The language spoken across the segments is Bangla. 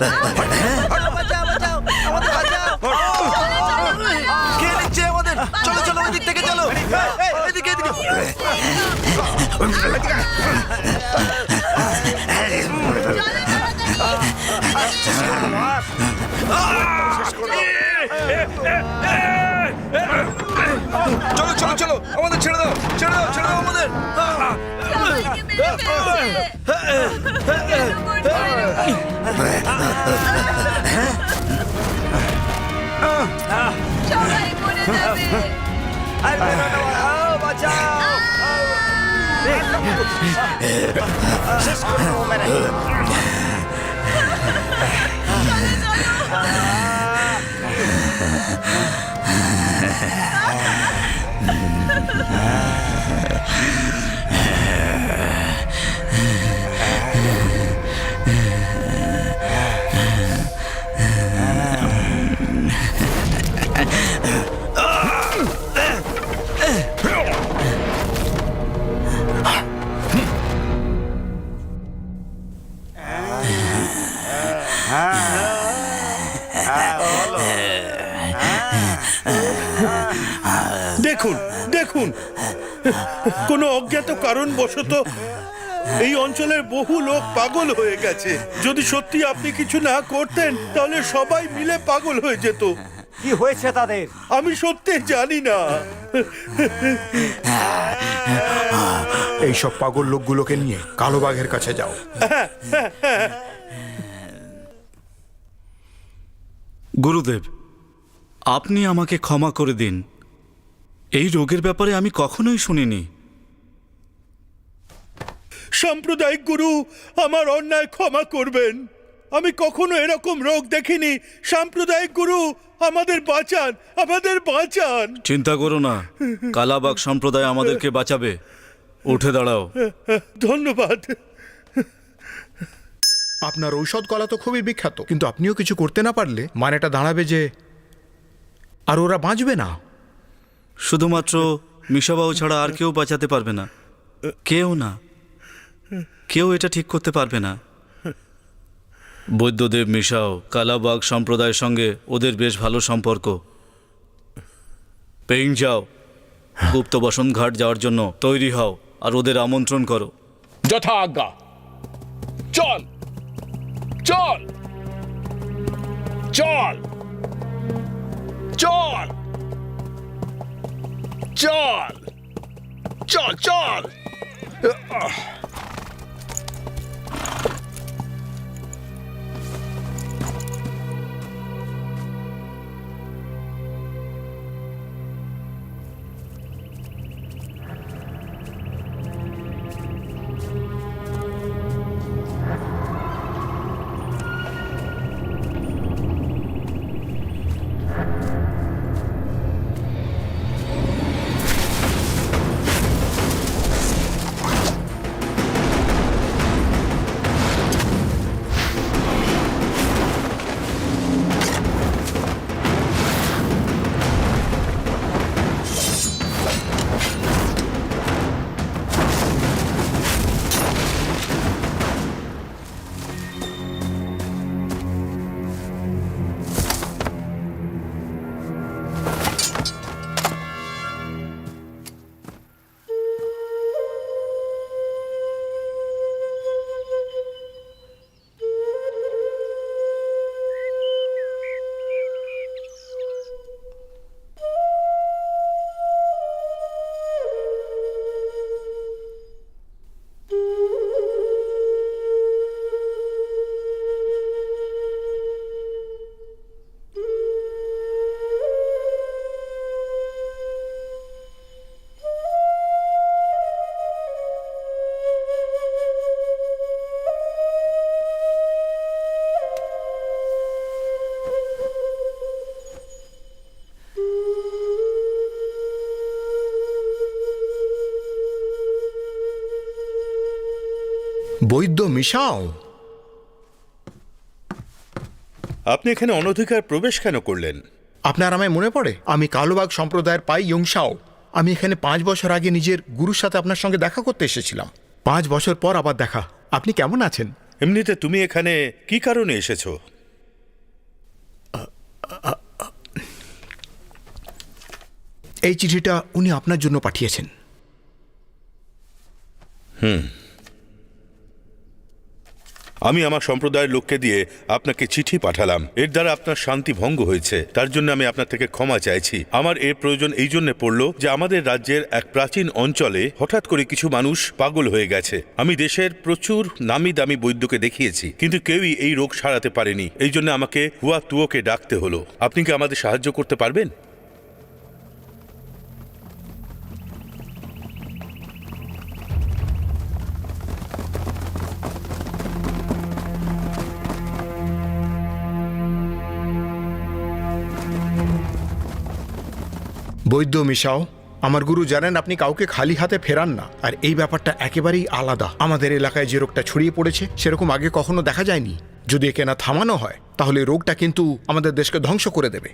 বাঁচাও, বাঁচাও, আমাদের বাঁচাও। কে নিচ্ছে আমাদের? চলো চলো, ওই দিক থেকে চলো। এদিকে এদিকে। চলো চলো চলো, আমাদের ছেড়ে দাও, ছেড়ে দাও, ছেড়ে দাও আমাদের। সবাই মরে যাবে। বাঁচাও। শেষ করে দেবো মেরে। দেখুন দেখুন, কোনো অজ্ঞাত কারণবশত এই অঞ্চলের বহু লোক পাগল হয়ে গেছে। যদি সত্যি আপনি কিছু না করতেন তাহলে সবাই মিলে পাগল হয়ে যেত। কি হয়েছে তাদের? আমি সত্যি জানি না। এইসব পাগল লোকগুলোকে নিয়ে কালো বাঘের কাছে যাও। গুরুদেব, আপনি আমাকে ক্ষমা করে দিন। এই রোগের ব্যাপারে আমি কখনোই শুনিনি। সাম্প্রদায়িক গুরু, আমার অন্যায় ক্ষমা করবেন। আমি কখনো এরকম রোগ দেখিনি। সাম্প্রদায়িক গুরু, আমাদের বাঁচান, আমাদের বাঁচান। চিন্তা করো না, কালাবাগ সম্প্রদায় আমাদেরকে বাঁচাবে। উঠে দাঁড়াও। ধন্যবাদ। আপনার ঔষধ কলা তো খুবই বিখ্যাত, কিন্তু আপনিও কিছু করতে না পারলে মানেটা দাঁড়াবে যে আর ওরা বাঁচবে না। শুধুমাত্র মিশাবাবু ছাড়া আর কেউ বাঁচাতে পারবে না। কেউ না, কেউ এটা ঠিক করতে পারবে না। বৈদ্যদেব মিশাও, কালাবাগ সম্প্রদায়ের সঙ্গে ওদের বেশ ভালো সম্পর্ক। পেইং যাও, গুপ্ত বসন ঘাট যাওয়ার জন্য তৈরি হও আর ওদের আমন্ত্রণ করো। যথা আজ্ঞা। চল চল চল চল চল চল চল। বৈদ্য মিশাও, আপনি এখানে অনধিকার প্রবেশ কেন করলেন? আপনার আমায় মনে পড়ে? আমি কালোবাগ সম্প্রদায়ের পাই ইয়ংশাও। আমি এখানে 5 বছর আগে নিজের গুরুর সাথে আপনার সঙ্গে দেখা করতে এসেছিলাম। 5 বছর পর আবার দেখা। আপনি কেমন আছেন? এমনিতে তুমি এখানে কি কারণে এসেছো? এই চিঠিটা উনি আপনার জন্য পাঠিয়েছেন। আমি আমার সম্প্রদায়ের লোককে দিয়ে আপনাকে চিঠি পাঠালাম। এর দ্বারা আপনার শান্তি ভঙ্গ হয়েছে, তার জন্য আমি আপনার থেকে ক্ষমা চাইছি। আমার এর প্রয়োজন এই জন্য পড়ল যে আমাদের রাজ্যের এক প্রাচীন অঞ্চলে হঠাৎ করে কিছু মানুষ পাগল হয়ে গেছে। আমি দেশের প্রচুর নামি দামি বৈদ্যকে দেখিয়েছি, কিন্তু কেউই এই রোগ সারাতে পারেনি। এই জন্য আমাকে হুয়া তুয়োকে ডাকতে হলো। আপনি কি আমাদের সাহায্য করতে পারবেন? বৈদ্য মিশাও, আমার গুরু জানেন আপনি কাউকে খালি হাতে ফেরান না, আর এই ব্যাপারটা একেবারেই আলাদা। আমাদের এলাকায় যে রোগটা ছড়িয়ে পড়েছে সেরকম আগে কখনো দেখা যায়নি। যদি একে না থামানো হয় তাহলে রোগটা কিন্তু আমাদের দেশকে ধ্বংস করে দেবে।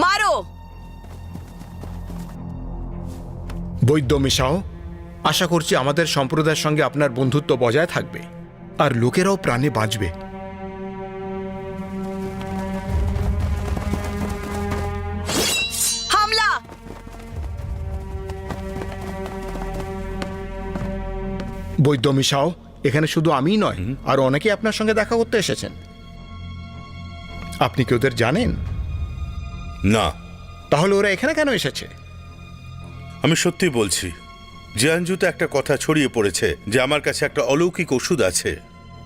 মারো। বৈদ্য মিশাও, আশা করছি আমাদের সম্প্রদায়ের সঙ্গে আপনার বন্ধুত্ব বজায় থাকবে আর লোকেরাও প্রাণে বাঁচবে। হামলা। বৈদ্য মিশাও, এখানে শুধু আমিই নয়, আর অনেকে আপনার সঙ্গে দেখা করতে এসেছেন। আপনি কি ওদের জানেন? না। তাহলে ওরা এখানে কেন এসেছে? আমি সত্যি বলছি, জিয়ানজুতে একটা কথা ছড়িয়ে পড়েছে যে আমার কাছে একটা অলৌকিক ওষুধ আছে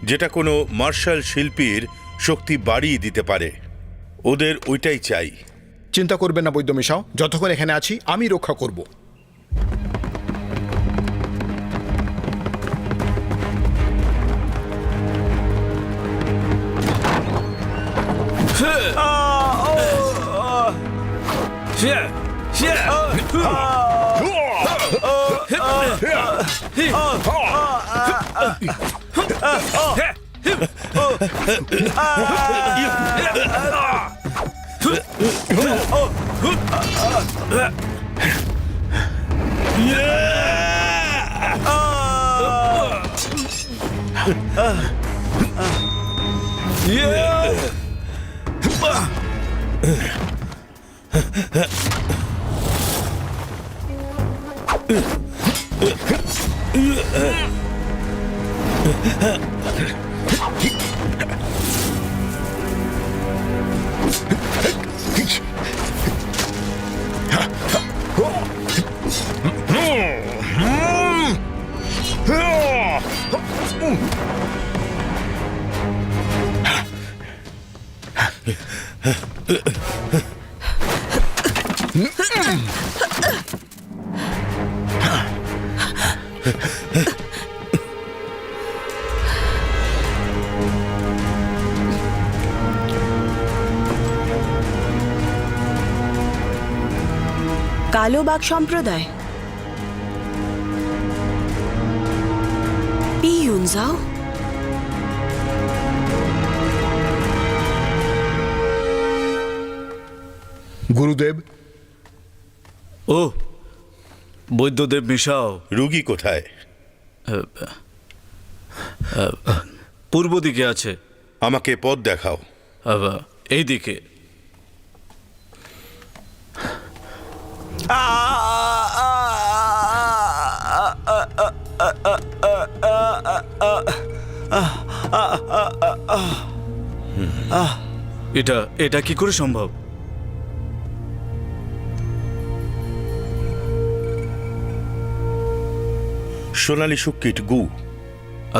যেটা কোনো মার্শাল শিল্পীর শক্তি বাড়িয়ে দিতে পারে। ওদের ওইটাই চাই। চিন্তা করবেন না বৈদ্য মিশাও, যতক্ষণ এখানে আছি আমি রক্ষা করব। কালো বাঘ সম্প্রদায় পিউনজাও। গুরুদেব। ও বৈদ্যদেব মিশাও, রুগী কোথায়? পূর্ব দিকে আছে। আমাকে পথ দেখাও। এই দিকে। এটা কি করে সম্ভব? সোনালী শুক্কিট গু।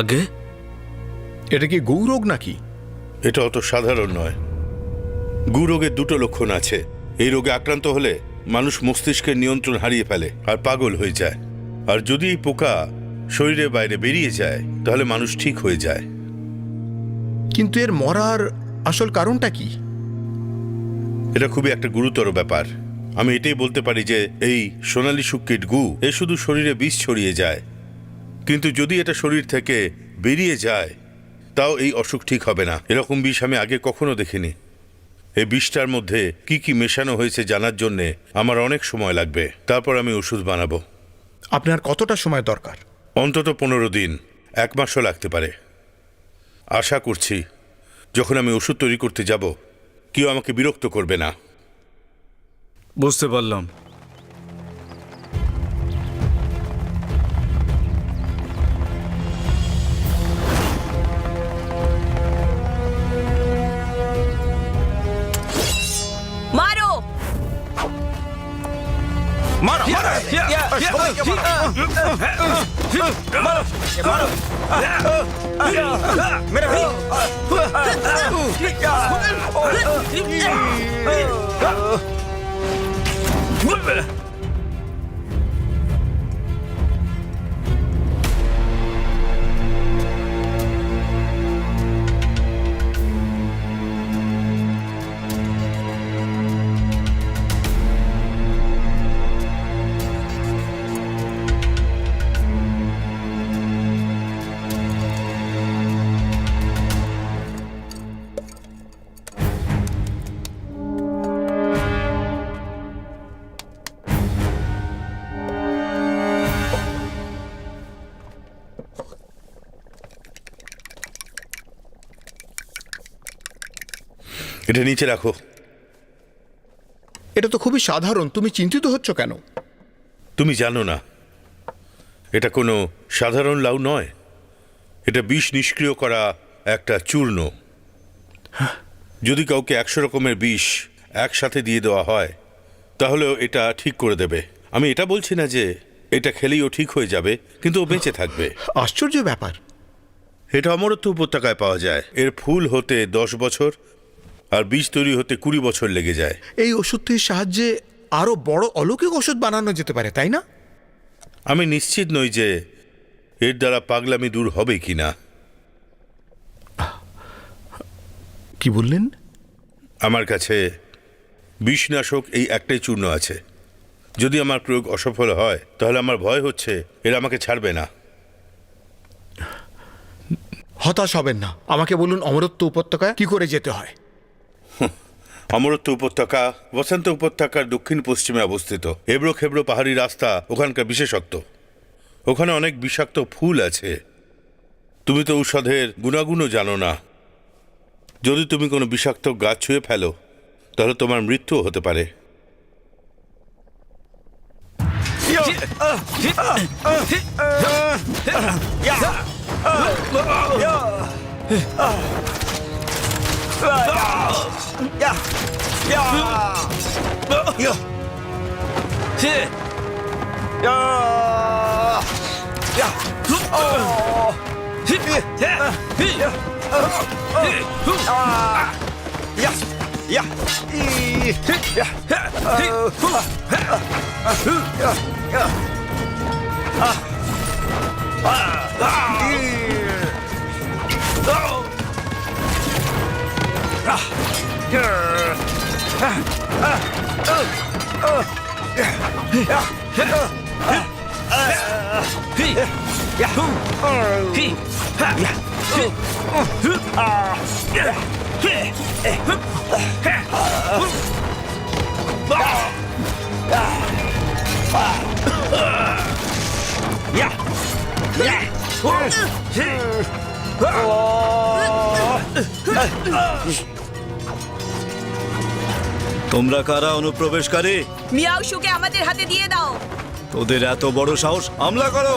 আগে এটা কি গৌ রোগ নাকি? এটা অত সাধারণ নয়। গু রোগের দুটো লক্ষণ আছে। এই রোগে আক্রান্ত হলে মানুষ মস্তিষ্কের নিয়ন্ত্রণ হারিয়ে ফেলে আর পাগল হয়ে যায়। আর যদি এই পোকা শরীরের বাইরে বেরিয়ে যায় তাহলে মানুষ ঠিক হয়ে যায়। কিন্তু এর মরার আসল কারণটা কি? এটা খুবই একটা গুরুতর ব্যাপার। আমি এটাই বলতে পারি যে এই সোনালী শুক্কিট গু এ শুধু শরীরে বিষ ছড়িয়ে যায়, কিন্তু যদি এটা শরীর থেকে বেরিয়ে যায়, তাও এই অসুখ ঠিক হবে না। এরকম বিষ আমি আগে কখনো দেখিনি। এই বিষটার মধ্যে কি কি মেশানো হয়েছে জানার জন্যে আমার অনেক সময় লাগবে। তারপর আমি ওষুধ বানাবো। আপনার কতটা সময় দরকার? অন্তত 15 দিন, 1 মাসও লাগতে পারে। আশা করছি যখন আমি ওষুধ তৈরি করতে যাব কেউ আমাকে বিরক্ত করবে না। বুঝতে পারলাম। মারো! এটা নিচে রাখো। এটা তো খুবই সাধারণ, তুমি চিন্তিত হচ্ছ কেন? তুমি জানো না এটা কোনো সাধারণ লাউ নয়। এটা বিষ নিষ্ক্রিয় করা একটা চূর্ণ। যদি কাউকে 100 রকমের বিষ একসাথে দিয়ে দেওয়া হয় তাহলেও এটা ঠিক করে দেবে। আমি এটা বলছি না যে এটা খেলেই ও ঠিক হয়ে যাবে, কিন্তু ও বেঁচে থাকবে। আশ্চর্য ব্যাপার। এটা অমরত্ব উপত্যকায় পাওয়া যায়। এর ফুল হতে 10 বছর আর বীজ তৈরি হতে 20 বছর লেগে যায়। এই ওষুধটির সাহায্যে আরো বড় অলৌকিক ওষুধ বানানো যেতে পারে, তাই না? আমি নিশ্চিত নই যে এর দ্বারা পাগলামি দূর হবে কিনা। কি বললেন? আমার কাছে বিষনাশক এই একটাই চূর্ণ আছে। যদি আমার প্রয়োগ অসফল হয় তাহলে আমার ভয় হচ্ছে এরা আমাকে ছাড়বে না। হতাশ হবেন না, আমাকে বলুন অমরত্ব উপত্যকায় কি করে যেতে হয়। অমরত্ব উপত্যকা বসন্ত উপত্যকার দক্ষিণ পশ্চিমে অবস্থিত। এবড়ো খেবড়ো পাহাড়ি রাস্তা ওখানকার বিশেষত্ব। ওখানে অনেক বিষাক্ত ফুল আছে। তুমি তো ঔষধের গুণাগুণও জানো না। যদি তুমি কোনো বিষাক্ত গাছ ছুঁয়ে ফেলো তাহলে তোমার মৃত্যুও হতে পারে। তোমরা কারা অনুপ্রবেশকারী? মিয়াউশুকে আমাদের হাতে দিয়ে দাও। তোদের এত বড় সাহস, হামলা করো!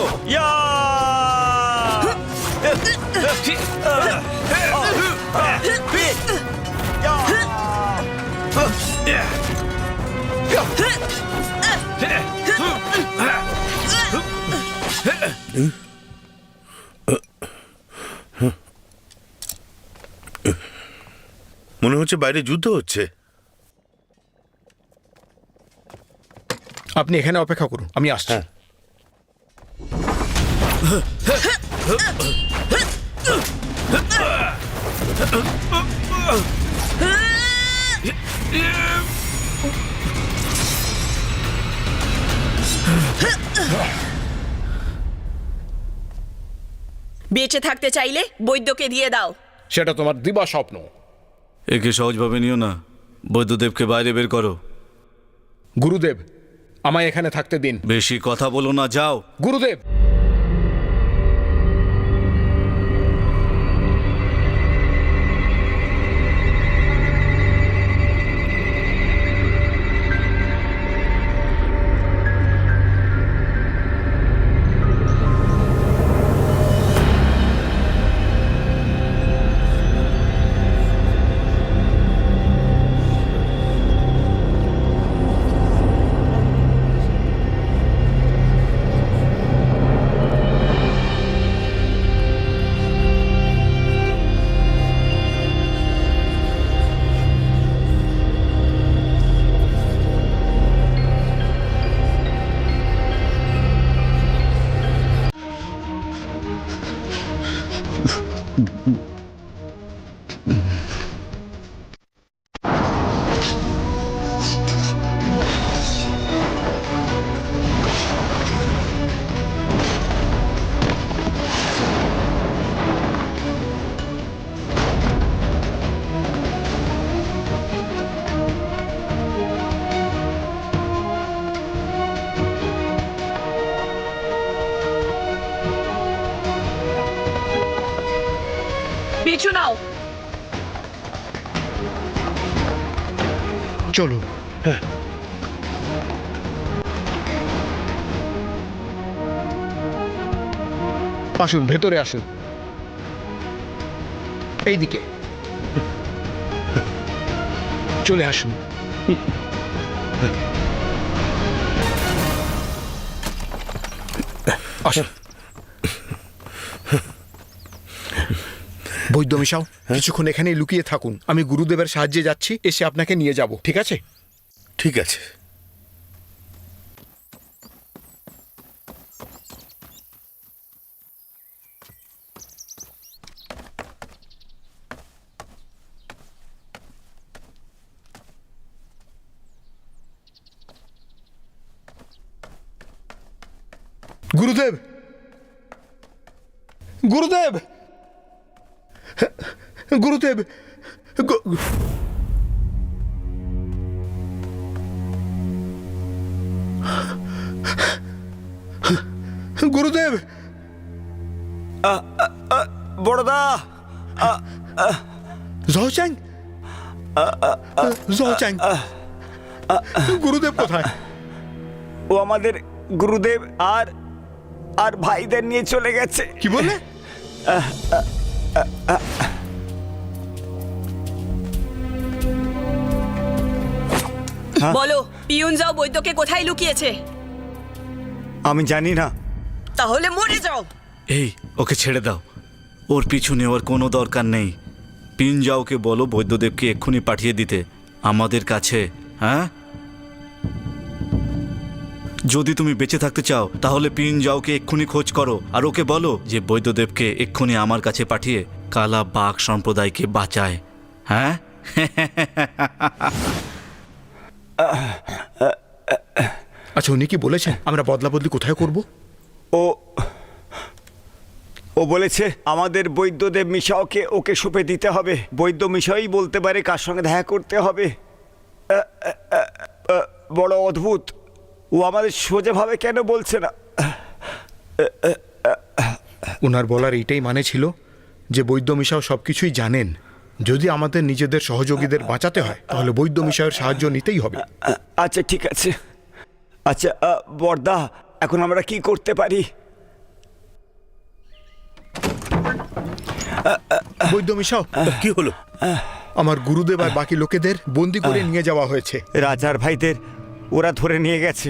মনে হচ্ছে বাইরে যুদ্ধ হচ্ছে। আপনি এখানে অপেক্ষা করুন, আমি আসছি। বেঁচে থাকতে চাইলে বৈদ্যকে দিয়ে দাও। সেটা তোমার দিবা স্বপ্ন। একে সহজভাবে নিও না, বৈদ্যদেবকে বাইরে বের করো। গুরুদেব, আমায় এখানে থাকতে দিন। বেশি কথা বলো না, যাও। গুরুদেব, পিছু নাও। চলো। আসুন, ভেতরে আসুন। এইদিকে চলে আসুন। আসুন। বৈদ্য মিশাও, কিছুক্ষণ এখানেই লুকিয়ে থাকুন। আমি গুরুদেবের সাহায্যে যাচ্ছি, এসে আপনাকে নিয়ে যাব, ঠিক আছে? ঠিক আছে। গুরুদেব, গুরুদেব, গুরুদেব, গুরুদেব, বড়দা, জহচ্যাং, জহচ্যাং, গুরুদেব কোথায়? ও আমাদের গুরুদেব আর আর ভাইদের নিয়ে চলে গেছে। কি বললে? বলো, পিয়ন যাও বৈদ্যকে কোথায় লুকিয়েছে? আমি জানি না। তাহলে মরে যাও। এই, ওকে ছেড়ে দাও। ওর পিছু নেওয়ার কোনো দরকার নেই। পিনজাওকে বলো বৈদ্যদেবকে এক্ষুনি পাঠিয়ে দিতে আমাদের কাছে। হ্যাঁ, যদি তুমি বেঁচে থাকতে চাও তাহলে পিনজাওকে এক্ষুনি খোঁজ করো, আর ওকে বলো যে বৈদ্যদেবকে এক্ষুনি আমার কাছে পাঠিয়ে কালা বাঘ সম্প্রদায়কে বাঁচায়। হ্যাঁ। আচ্ছা, উনি কি বলেছেন আমরা বদলা বদলি কোথায় করব? ও ও বলেছে আমাদের বৈদ্যদেব মিশাওকে ওকে সুপে দিতে হবে। বৈদ্য মিশাওই বলতে পারে কার সঙ্গে দেখা করতে হবে। বড় অদ্ভুত, ও আমাদের সোজাভাবে কেন বলছে না? ওনার বলার এইটাই মানে ছিল যে বৈদ্য মিশাও সব কিছুই জানেন। যদি আমাদের নিজেদের সহযোগীদের বাঁচাতে হয় তাহলে বৈদ্য মিশাওয়ের সাহায্য নিতেই হবে। আচ্ছা, ঠিক আছে। আচ্ছা বড়দা, এখন আমরা কি করতে পারি? বৈদ্য মিশাও, কি হলো? আমার গুরুদেব আর বাকি লোকেদের বন্দি করে নিয়ে যাওয়া হয়েছে। রাজার ভাইদের ওরা ধরে নিয়ে গেছে।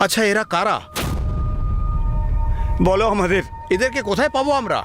আচ্ছা, এরা কারা? বলো আমাদের। এদেরকে কোথায় পাবো আমরা?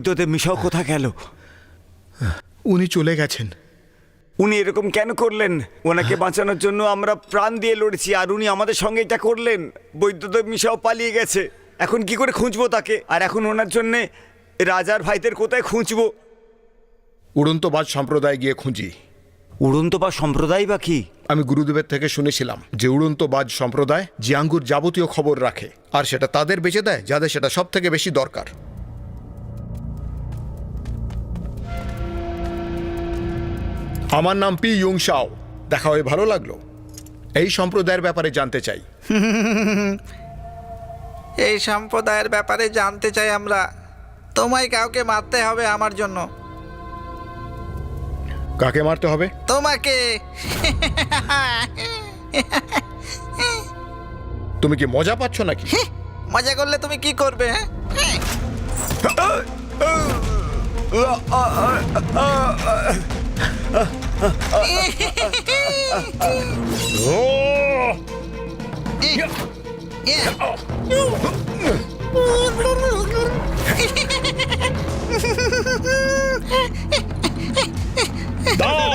বৈদ্যদেব মিশাও কোথা গেল? উনি চলে গেছেন। উনি এরকম কেন করলেন? ওনাকে বাঁচানোর জন্য আমরা প্রাণ দিয়ে লড়েছি, আর উনি আমাদের সঙ্গে এটা করলেন। বৈদ্যদেব মিশাও পালিয়ে গেছে। এখন কি করে খুঁজবো তাকে? আর এখন ওনার জন্যে রাজার ভাইদের কোথায় খুঁজবো? উড়ন্তবাজ সম্প্রদায় গিয়ে খুঁজি। উড়ন্ত বা সম্প্রদায় বা কি? আমি গুরুদেবের থেকে শুনেছিলাম যে উড়ন্তবাজ সম্প্রদায় জিয়াঙ্গুর যাবতীয় খবর রাখে, আর সেটা তাদের বেঁচে দেয় যাদের সেটা সব থেকে বেশি দরকার। আমার নাম পি ইয়ুং শাও। দেখা হয়ে ভালো লাগলো। এই সম্প্রদায়ের ব্যাপারে জানতে চাই। এই সম্প্রদায়ের ব্যাপারে জানতে চাই আমরা। তোমায় কাউকে মারতে হবে আমার জন্য। কাকে মারতে হবে? তোমাকে। তুমি কি মজা পাচ্ছ নাকি? মজা করলে তুমি কি করবে? দাও।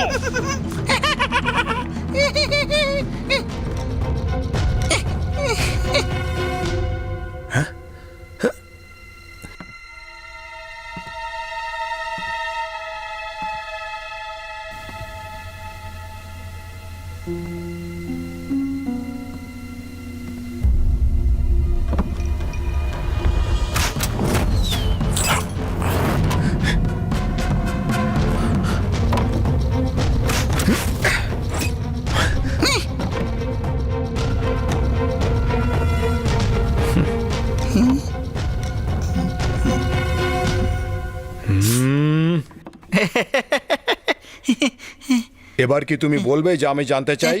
এবার কি তুমি বলবে যে আমি জানতে চাই?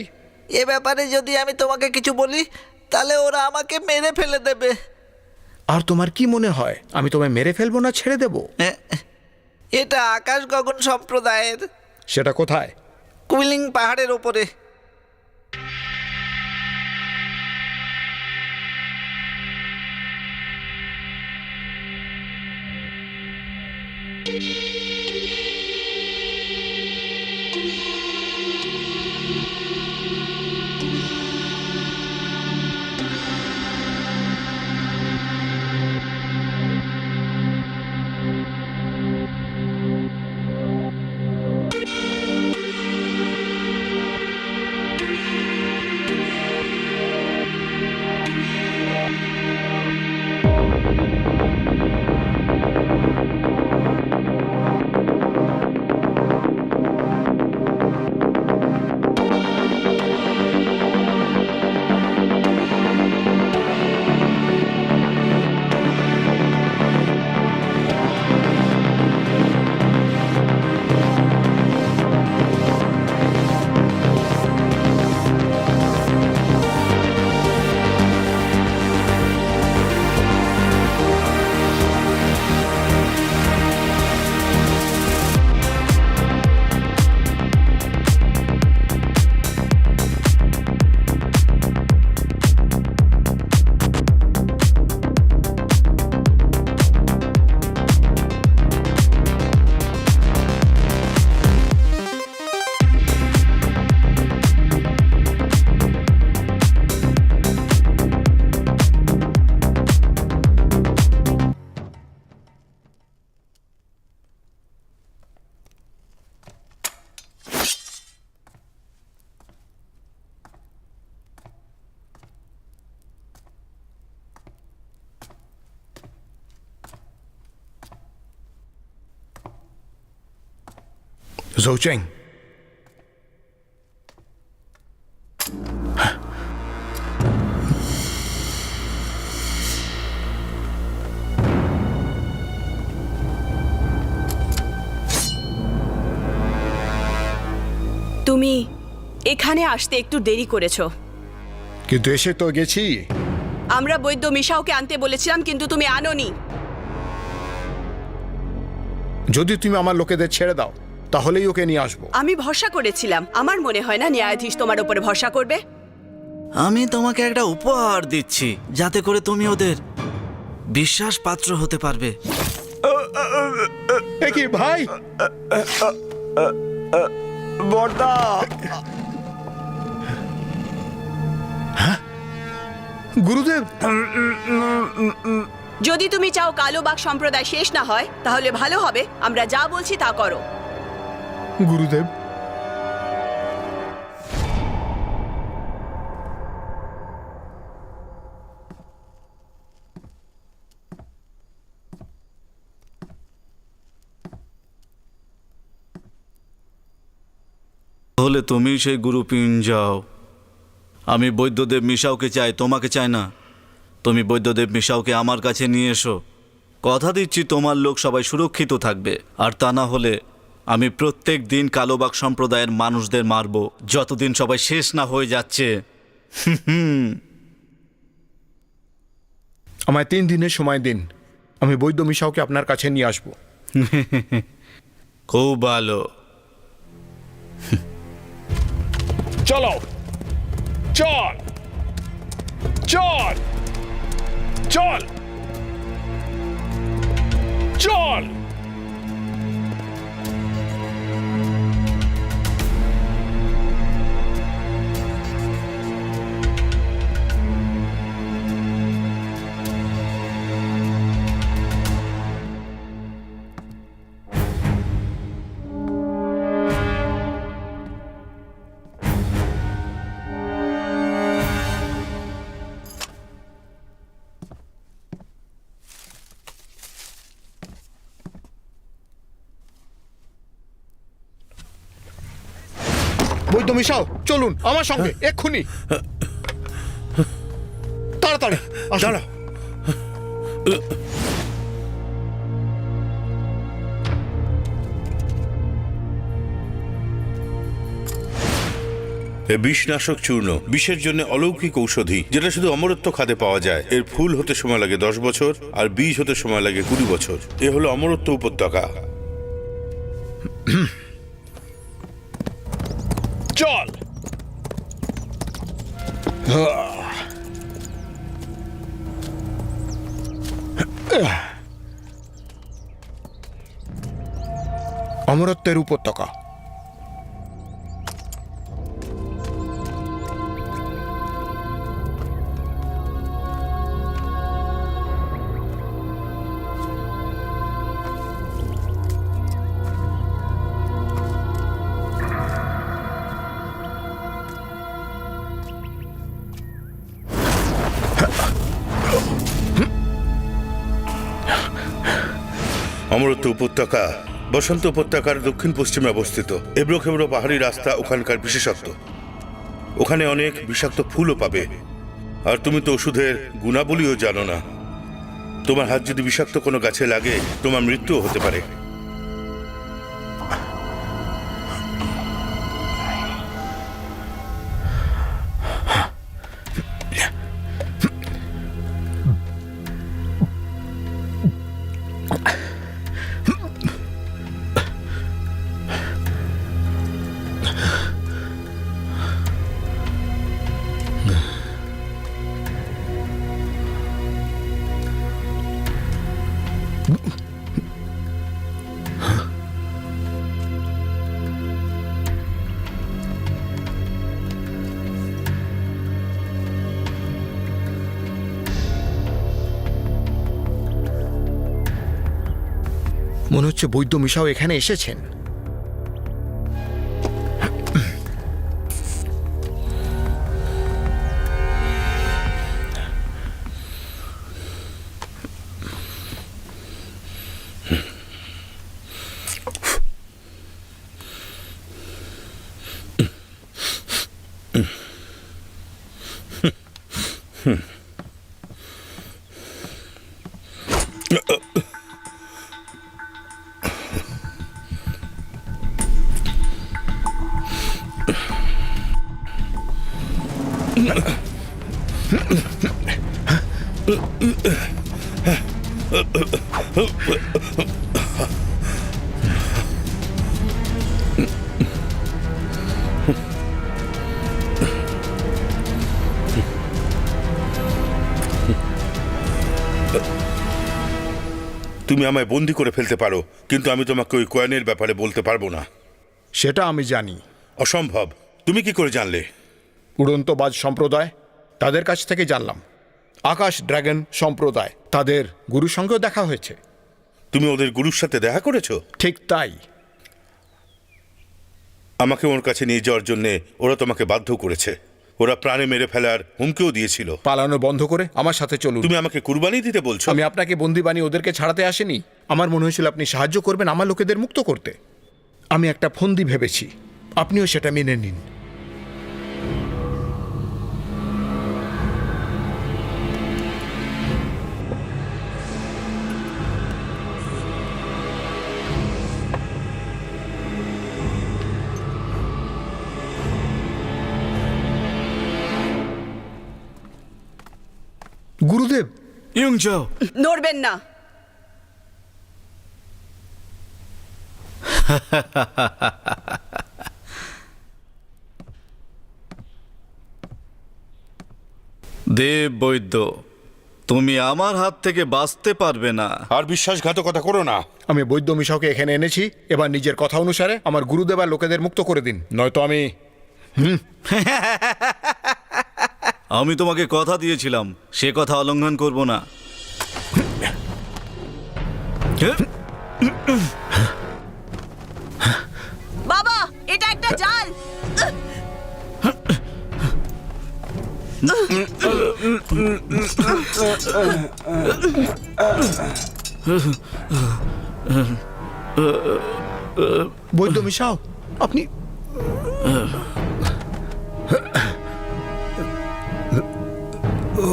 এ ব্যাপারে যদি আমি তোমাকে কিছু বলি তাহলে ওরা আমাকে মেরে ফেলে দেবে। আর তোমার কি মনে হয় আমি তোমায় মেরে ফেলবো না ছেড়ে দেব? এটা আকাশ গগন সম্প্রদায়ের। সেটা কোথায়? কুইলিং পাহাড়ের ওপরে। জৌচেং, তুমি এখানে আসতে একটু দেরি করেছো। কিন্তু এসে তো গেছি। আমরা বৈদ্য মিশাওকে আনতে বলেছিলাম, কিন্তু তুমি আনোনি। যদি তুমি আমার লোকেদের ছেড়ে দাও তাহলেই ওকে নিয়ে আসবো। আমি ভরসা করেছিলাম। আমার মনে হয় না ন্যায়াধীশ তোমার উপরে ভরসা করবে। আমি তোমাকে একটা উপহার দিচ্ছি যাতে করে তুমি ওদের বিশ্বাস পাত্র হতে পারবে। এ কি ভাই? বর্দা, গুরুদেব, যদি তুমি চাও কালো বাঘ সম্প্রদায় শেষ না হয় তাহলে ভালো হবে আমরা যা বলছি তা করো। গুরুদেব, তাহলে তুমি সেই গুরু পিন যাও। আমি বৈদ্যদেব মিশাওকে চাই, তোমাকে চাই না। তুমি বৈদ্যদেব মিশাওকে আমার কাছে নিয়ে এসো। কথা দিচ্ছি তোমার লোক সবাই সুরক্ষিত থাকবে। আর তা না হলে আমি প্রত্যেক দিন কালোবাগ সম্প্রদায়ের মানুষদের মারব, যতদিন সবাই শেষ না হয়ে যাচ্ছে। আমায় 3 দিনের সময় দিন, আমি বৈদ্য মিশাওকে আপনার কাছে নিয়ে আসবো। খুব ভালো। চলো, চল চল চল চল। বৈদ্য মিশাও, চলুন আমার সঙ্গে এক্ষুনি, তাড়াতাড়ি দাঁড়া। বিষনাশক চূর্ণ বিষের জন্য অলৌকিক ঔষধি, যেটা শুধু অমরত্ব খাদে পাওয়া যায়। এর ফুল হতে সময় লাগে 10 বছর আর বীজ হতে সময় লাগে 20 বছর। এ হলো অমরত্ব উপত্যকা। চল। অমরত্বের উপত্যকা। অমরত্ব উপত্যকা বসন্ত উপত্যকার দক্ষিণ পশ্চিমে অবস্থিত। এবড়ো খেবড়ো পাহাড়ি রাস্তা ওখানকার বিশেষত্ব। ওখানে অনেক বিষাক্ত ফুলও পাবে। আর তুমি তো ওষুধের গুণাবলীও জানো না। তোমার হাত যদি বিষাক্ত কোনো গাছে লাগে তোমার মৃত্যুও হতে পারে। মনে হচ্ছে বৈদ্য মিশাও এখানে এসেছেন। তুমি আমায় বন্দি করে ফেলতে পারো, কিন্তু আমি তোমাকে ওই কয়েনের ব্যাপারে বলতে পারবো না। সেটা আমি জানি। অসম্ভব। তুমি কি করে জানলে? উড়ন্তবাজ সম্প্রদায়, তাদের কাছ থেকে জানলাম। আকাশ ড্রাগন সম্প্রদায়, তাদের গুরুর সঙ্গেও দেখা হয়েছে। তুমি ওদের গুরুর সাথে দেখা করেছো? ঠিক তাই। আমাকে ওর কাছে নিয়ে যাওয়ার জন্যে ওরা তোমাকে বাধ্য করেছে। ওরা প্রাণে মেরে ফেলার হুমকিও দিয়েছিল। পালানো বন্ধ করে আমার সাথে চলুন। তুমি আমাকে কুরবানি দিতে বলছো? আমি আপনাকে বন্দি বানিয়ে ওদেরকে ছাড়াতে আসেনি। আমার মনে হয়েছিল আপনি সাহায্য করবেন আমার লোকেদের মুক্ত করতে। আমি একটা ফন্দি ভেবেছি, আপনিও সেটা মেনে নিন। গুরুদেব, ইয়ংজাও, নড়বেন না। দেব বৈদ্য, তুমি আমার হাত থেকে বাঁচতে পারবে না। আর বিশ্বাসঘাতকতা করো না। আমি বৈদ্য মিশাওকে এখানে এনেছি। এবার নিজের কথা অনুসারে আমার গুরুদেব আর লোকেদের মুক্ত করে দিন, নয়তো আমি আমি তোমাকে কথা দিয়েছিলাম, সে কথা অলঙ্ঘন করব না। বাবা, এটা একটা জাল। বৈদ্য মিশাও, আপনি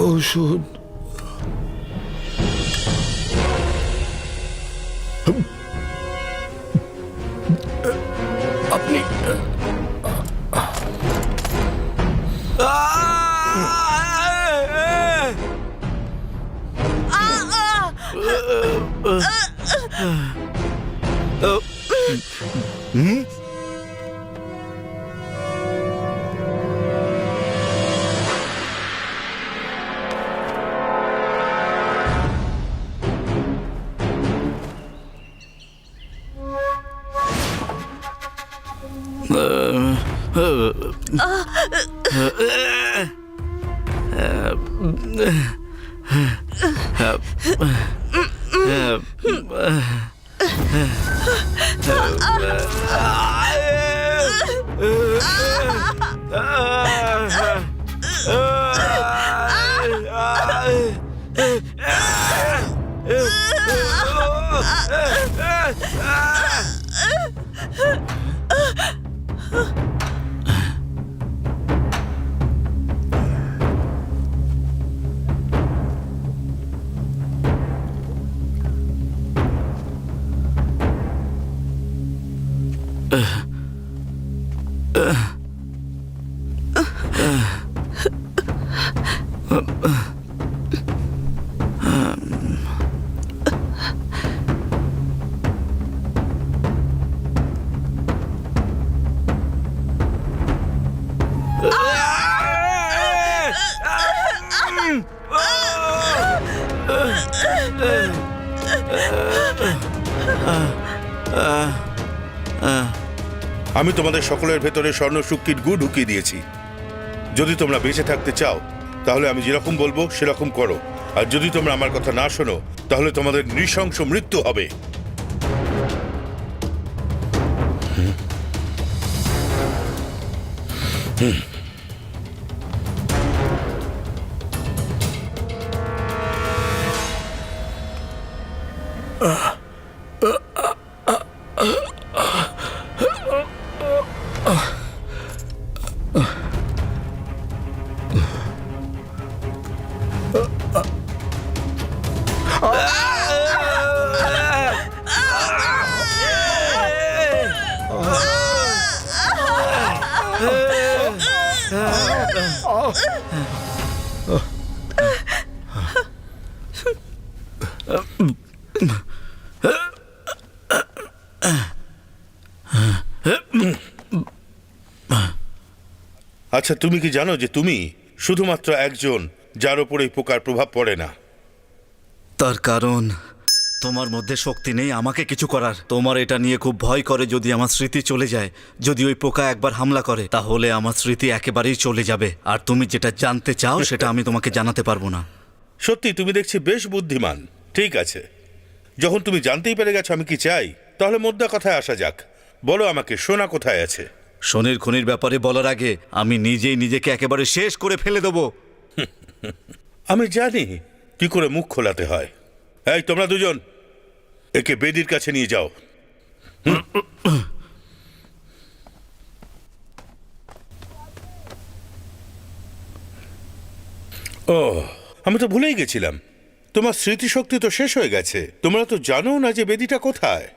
ওষুধ আপনি আমি তোমাদের সকলের ভেতরে স্বর্ণ শুক্কির গু ঢুকিয়ে দিয়েছি। যদি তোমরা বেঁচে থাকতে চাও তাহলে আমি যেরকম বলবো সেরকম করো, আর যদি তোমরা আমার কথা না শোনো তাহলে তোমাদের নৃশংস মৃত্যু হবে। আচ্ছা, তুমি কি জানো যে তুমি শুধুমাত্র একজন যার উপর এই পোকার প্রভাব পড়ে না? তার কারণ তোমার মধ্যে শক্তি নেই আমাকে কিছু করার। তোমার এটা নিয়ে খুব ভয় করে যদি আমার স্মৃতি চলে যায়। যদি ওই পোকা একবার হামলা করে তাহলে আমার স্মৃতি একেবারেই চলে যাবে। আর তুমি যেটা জানতে চাও সেটা আমি তোমাকে জানাতে পারবো না। সত্যি তুমি দেখছি বেশ বুদ্ধিমান। ঠিক আছে, যখন তুমি জানতেই পেরে গেছো আমি কি চাই, তাহলে মোদ্দা কথায় আসা যাক। বলো আমাকে, সোনা কোথায় আছে? শনির খনির ব্যাপারে বলার আগে আমি নিজেই নিজেকে একেবারে শেষ করে ফেলে দেবো। আমি জানি কি করে মুখ খোলাতে হয়। এই তোমরা দুজন একে বেদির কাছে নিয়ে যাও। ও, আমি তো ভুলেই গেছিলাম, তোমার স্মৃতিশক্তি তো শেষ হয়ে গেছে। তোমরা তো জানো না যে বেদিটা কোথায়।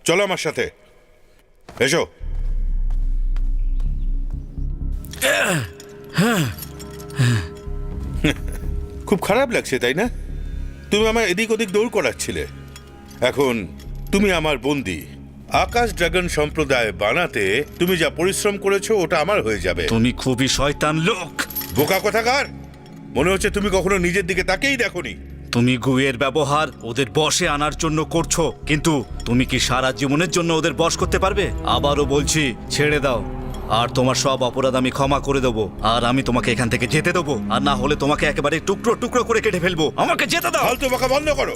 চলো আমার সাথে, এসো। খুব খারাপ লাগছে তাই না? তুমি আমার এদিক ওদিক দৌড় করাচ্ছিলে। এখন তুমি আমার বন্দী। আকাশ ড্রাগন সম্প্রদায় বানাতে তুমি যা পরিশ্রম করেছো ওটা আমার হয়ে যাবে। তুমি খুবই শয়তান লোক। বোকা কোথাকার! মনে হচ্ছে তুমি কখনো নিজের দিকে তাকেই দেখোনি। তুমি গুয়ের ব্যবহার ওদের বশে আনার জন্য করছো, কিন্তু তুমি কি সারা জীবনের জন্য ওদের বশ করতে পারবে? আবারও বলছি, ছেড়ে দাও। আর তোমার সব অপরাধ আমি ক্ষমা করে দেবো। আর আমি তোমাকে এখান থেকে যেতে দেবো, আর না হলে তোমাকে একেবারে টুকরো টুকরো করে কেটে ফেলবো। আমাকে যেতে দাও। ফালতু বকা বন্ধ করো।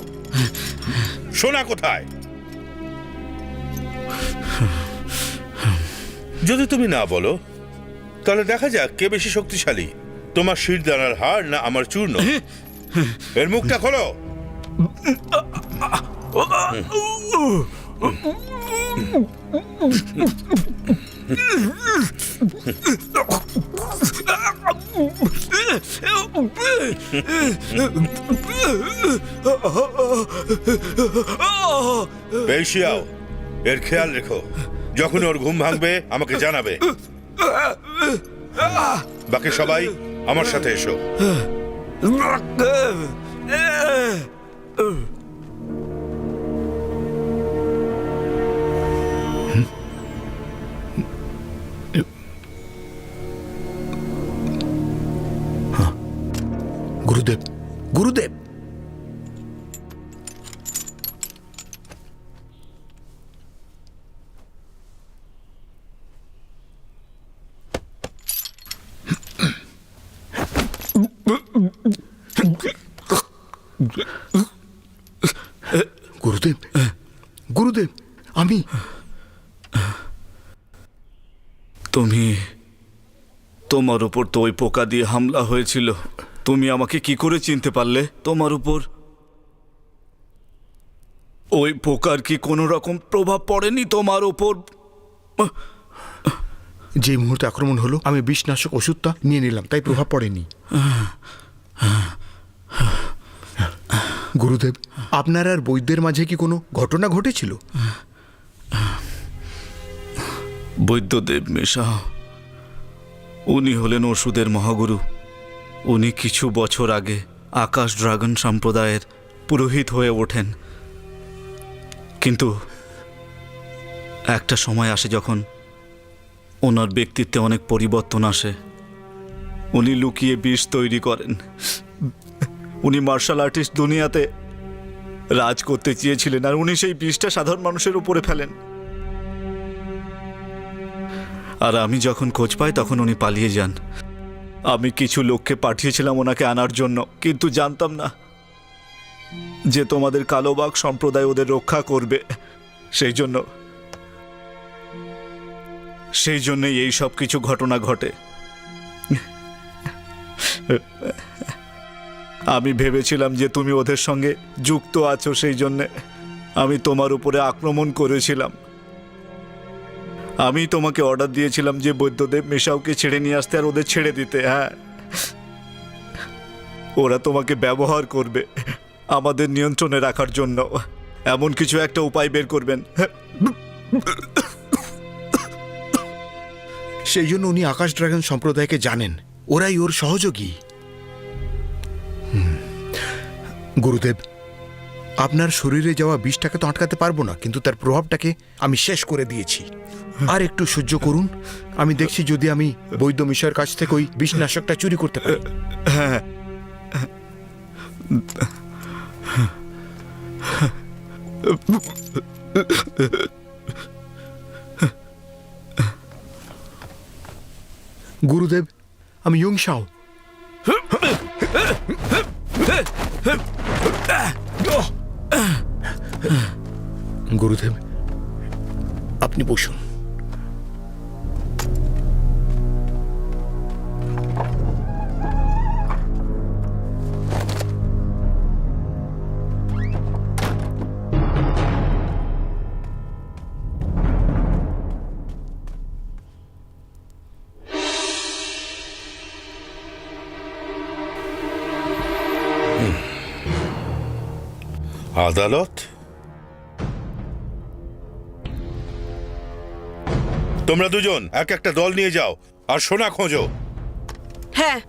সোনা কোথায়? যদি তুমি না বলো তাহলে দেখা যাক কে বেশি শক্তিশালী, তোমার শিরদানার হাড় না আমার চূর্ণ। এর মুখটা খোলো। বেশিয়াও, এর খেয়াল রেখো। যখন ওর ঘুম ভাঙবে আমাকে জানাবে। বাকি সবাই আমার সাথে এসো। গুরুদেব, গুরুদেব, গুরুদেব, গুরুদেব, আমি তুমি, তোমার উপর তো ওই পোকা দিয়ে হামলা হয়েছিল। তুমি আমাকে কি করে চিনতে পারলে? তোমার উপর ওই পোকার কি কোনো রকম প্রভাব পড়েনি তোমার উপর? যে মুহূর্তে আক্রমণ হলো আমি বিষনাশক ওষুধটা নিয়ে নিলাম, তাই প্রভাব পড়েনি। গুরুদেব, আপনার আর বৈদ্যের মাঝে কি কোনো ঘটনা ঘটেছিল? বৈদ্যদেব মিশা, উনি হলেন ওষুধের মহাগুরু। উনি কিছু বছর আগে আকাশ ড্রাগন সম্প্রদায়ের পুরোহিত হয়ে ওঠেন। কিন্তু একটা সময় আসে যখন ওনার ব্যক্তিত্বে অনেক পরিবর্তন আসে। উনি লুকিয়ে বিষ তৈরি করেন। উনি মার্শাল আর্টিস্ট দুনিয়াতে রাজ করতে চেয়েছিলেন, আর উনি সেই বিষটা সাধারণ মানুষের উপরে ফেলেন। আর আমি যখন খোঁজ পাই তখন উনি পালিয়ে যান। আমি কিছু লোককে পাঠিয়েছিলাম ওনাকে আনার জন্য, কিন্তু জানতাম না যে তোমাদের কালোবাগ সম্প্রদায় ওদের রক্ষা করবে। সেই জন্যই এই সব কিছু ঘটনা ঘটে। আমি ভেবেছিলাম যে তুমি ওদের সঙ্গে যুক্ত আছো, সেই জন্যে আমি তোমার উপরে আক্রমণ করেছিলাম। আমি তোমাকে অর্ডার দিয়েছিলাম যে বৈদ্যদেব মিশাওকে ছেড়ে নিয়ে আসতে আর ওদের ছেড়ে দিতে। হ্যাঁ, ওরা তোমাকে ব্যবহার করবে আমাদের নিয়ন্ত্রণে রাখার জন্য। এমন কিছু একটা উপায় বের করবেন। সেই জন্য উনি আকাশ ড্রাগন সম্প্রদায়কে জানেন, ওরাই ওর সহযোগী। গুরুদেব, আপনার শরীরে যাওয়া বিষটাকে তো আটকাতে পারবো না, কিন্তু তার প্রভাবটাকে আমি শেষ করে দিয়েছি। আর একটু সহ্য করুন, আমি দেখছি যদি আমি বৈদ্য মিশার কাছ থেকে ওই বিষনাশকটা চুরি করতে পারি। গুরুদেব, আমি ইয়ংশাও। গুরুদেব, আপনি বসুন। আদালত, তোমরা দুজন এক একটা দল নিয়ে যাও আর সোনা খোঁজো। হ্যাঁ,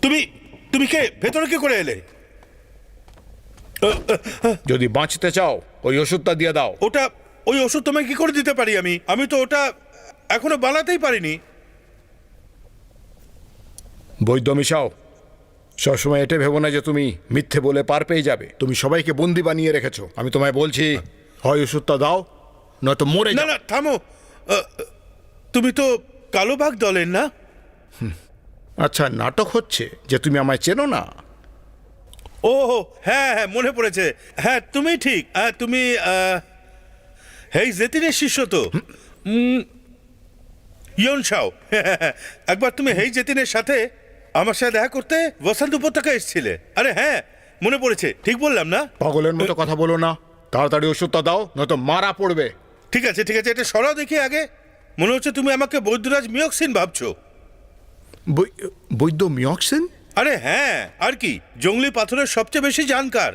তুমি তুমি কে? ভেতরে কি করে এলে? যদি বাঁচতে চাও ওই ওষুধটা দিয়ে দাও। ওই ওষুধ তোমায় কি করে দিতে পারি? আমি তো ওটা এখনো বানাতেই পারিনি। বৈদ্য মিশাও, সবসময় এটা ভেবো না যে তুমি মিথ্যে বলে পার পেয়ে যাবে। তুমি সবাইকে বন্দি বানিয়ে রেখেছো। আমি তোমায় বলছি, হয় ওষুধটা দাও নয়তো মরে না যাও। না, থামো। তুমি তো কালো বাঘ দলের না? আচ্ছা, নাটক হচ্ছে যে তুমি আমায় চেনো না? ও হ্যাঁ হ্যাঁ, মনে পড়েছে। হ্যাঁ, তুমি ঠিক। তুমি হেই জেতিনের শিষ্য তো? ইয়নশাও। একবার তুমি হেই জেতিনের সাথে আমার সাথে দেখা করতে বসন্ত উপত্যকা এসেছিলে। আরে হ্যাঁ, মনে পড়েছে। ঠিক বললাম না? পাগলের মতো কথা বলো না, তাড়াতাড়ি ওষুধটা দাও নয়তো মারা পড়বে। ঠিক আছে ঠিক আছে, এটা সরাও দেখি আগে। মনে হচ্ছে তুমি আমাকে বৈদ্যরাজ মিয়ক্সিন ভাবছো। বৈদ্য মিয়ক্সিন? আরে হ্যাঁ, আর কি, জঙ্গলি পাথরের সবচেয়ে বেশি জানকার।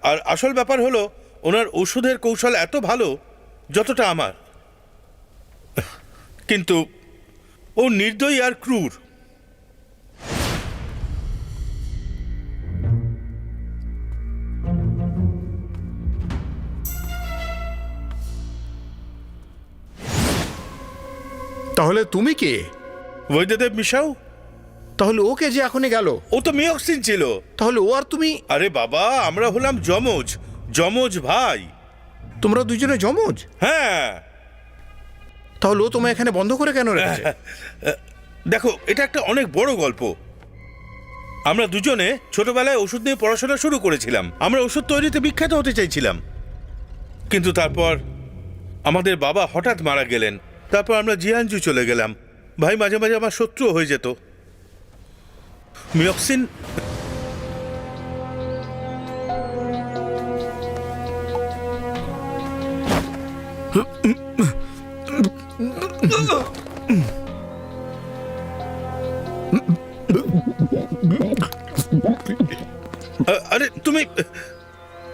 আর আসল ব্যাপার হলো, ওনার ওষুধের কৌশল এত ভালো যতটা আমার। কিন্তু ও নির্দয়ী আর ক্রূর। তাহলে তুমি কে? বৈদ্যদেব মিশাও। তাহলে ওকে যে এখনই গেল? ও তো মিয়ক্সিন ছিল। তাহলে ও আর তুমি? আরে বাবা, আমরা হলাম যমজ, যমজ ভাই। তোমরা দুজনে যমজ? হ্যাঁ। তাহলে ও তোমায় এখানে বন্ধ করে কেন রেখেছে? দেখো, এটা একটা অনেক বড় গল্প। আমরা দুজনে ছোটবেলায় ওষুধ নিয়ে পড়াশোনা শুরু করেছিলাম। আমরা ওষুধ তৈরিতে বিখ্যাত হতে চাইছিলাম, কিন্তু তারপর আমাদের বাবা হঠাৎ মারা গেলেন। তারপর আমরা জিয়ানজু চলে গেলাম। ভাই মাঝে মাঝে আমার শত্রু হয়ে যেত। মিয়ক্সিন আরে তুমি,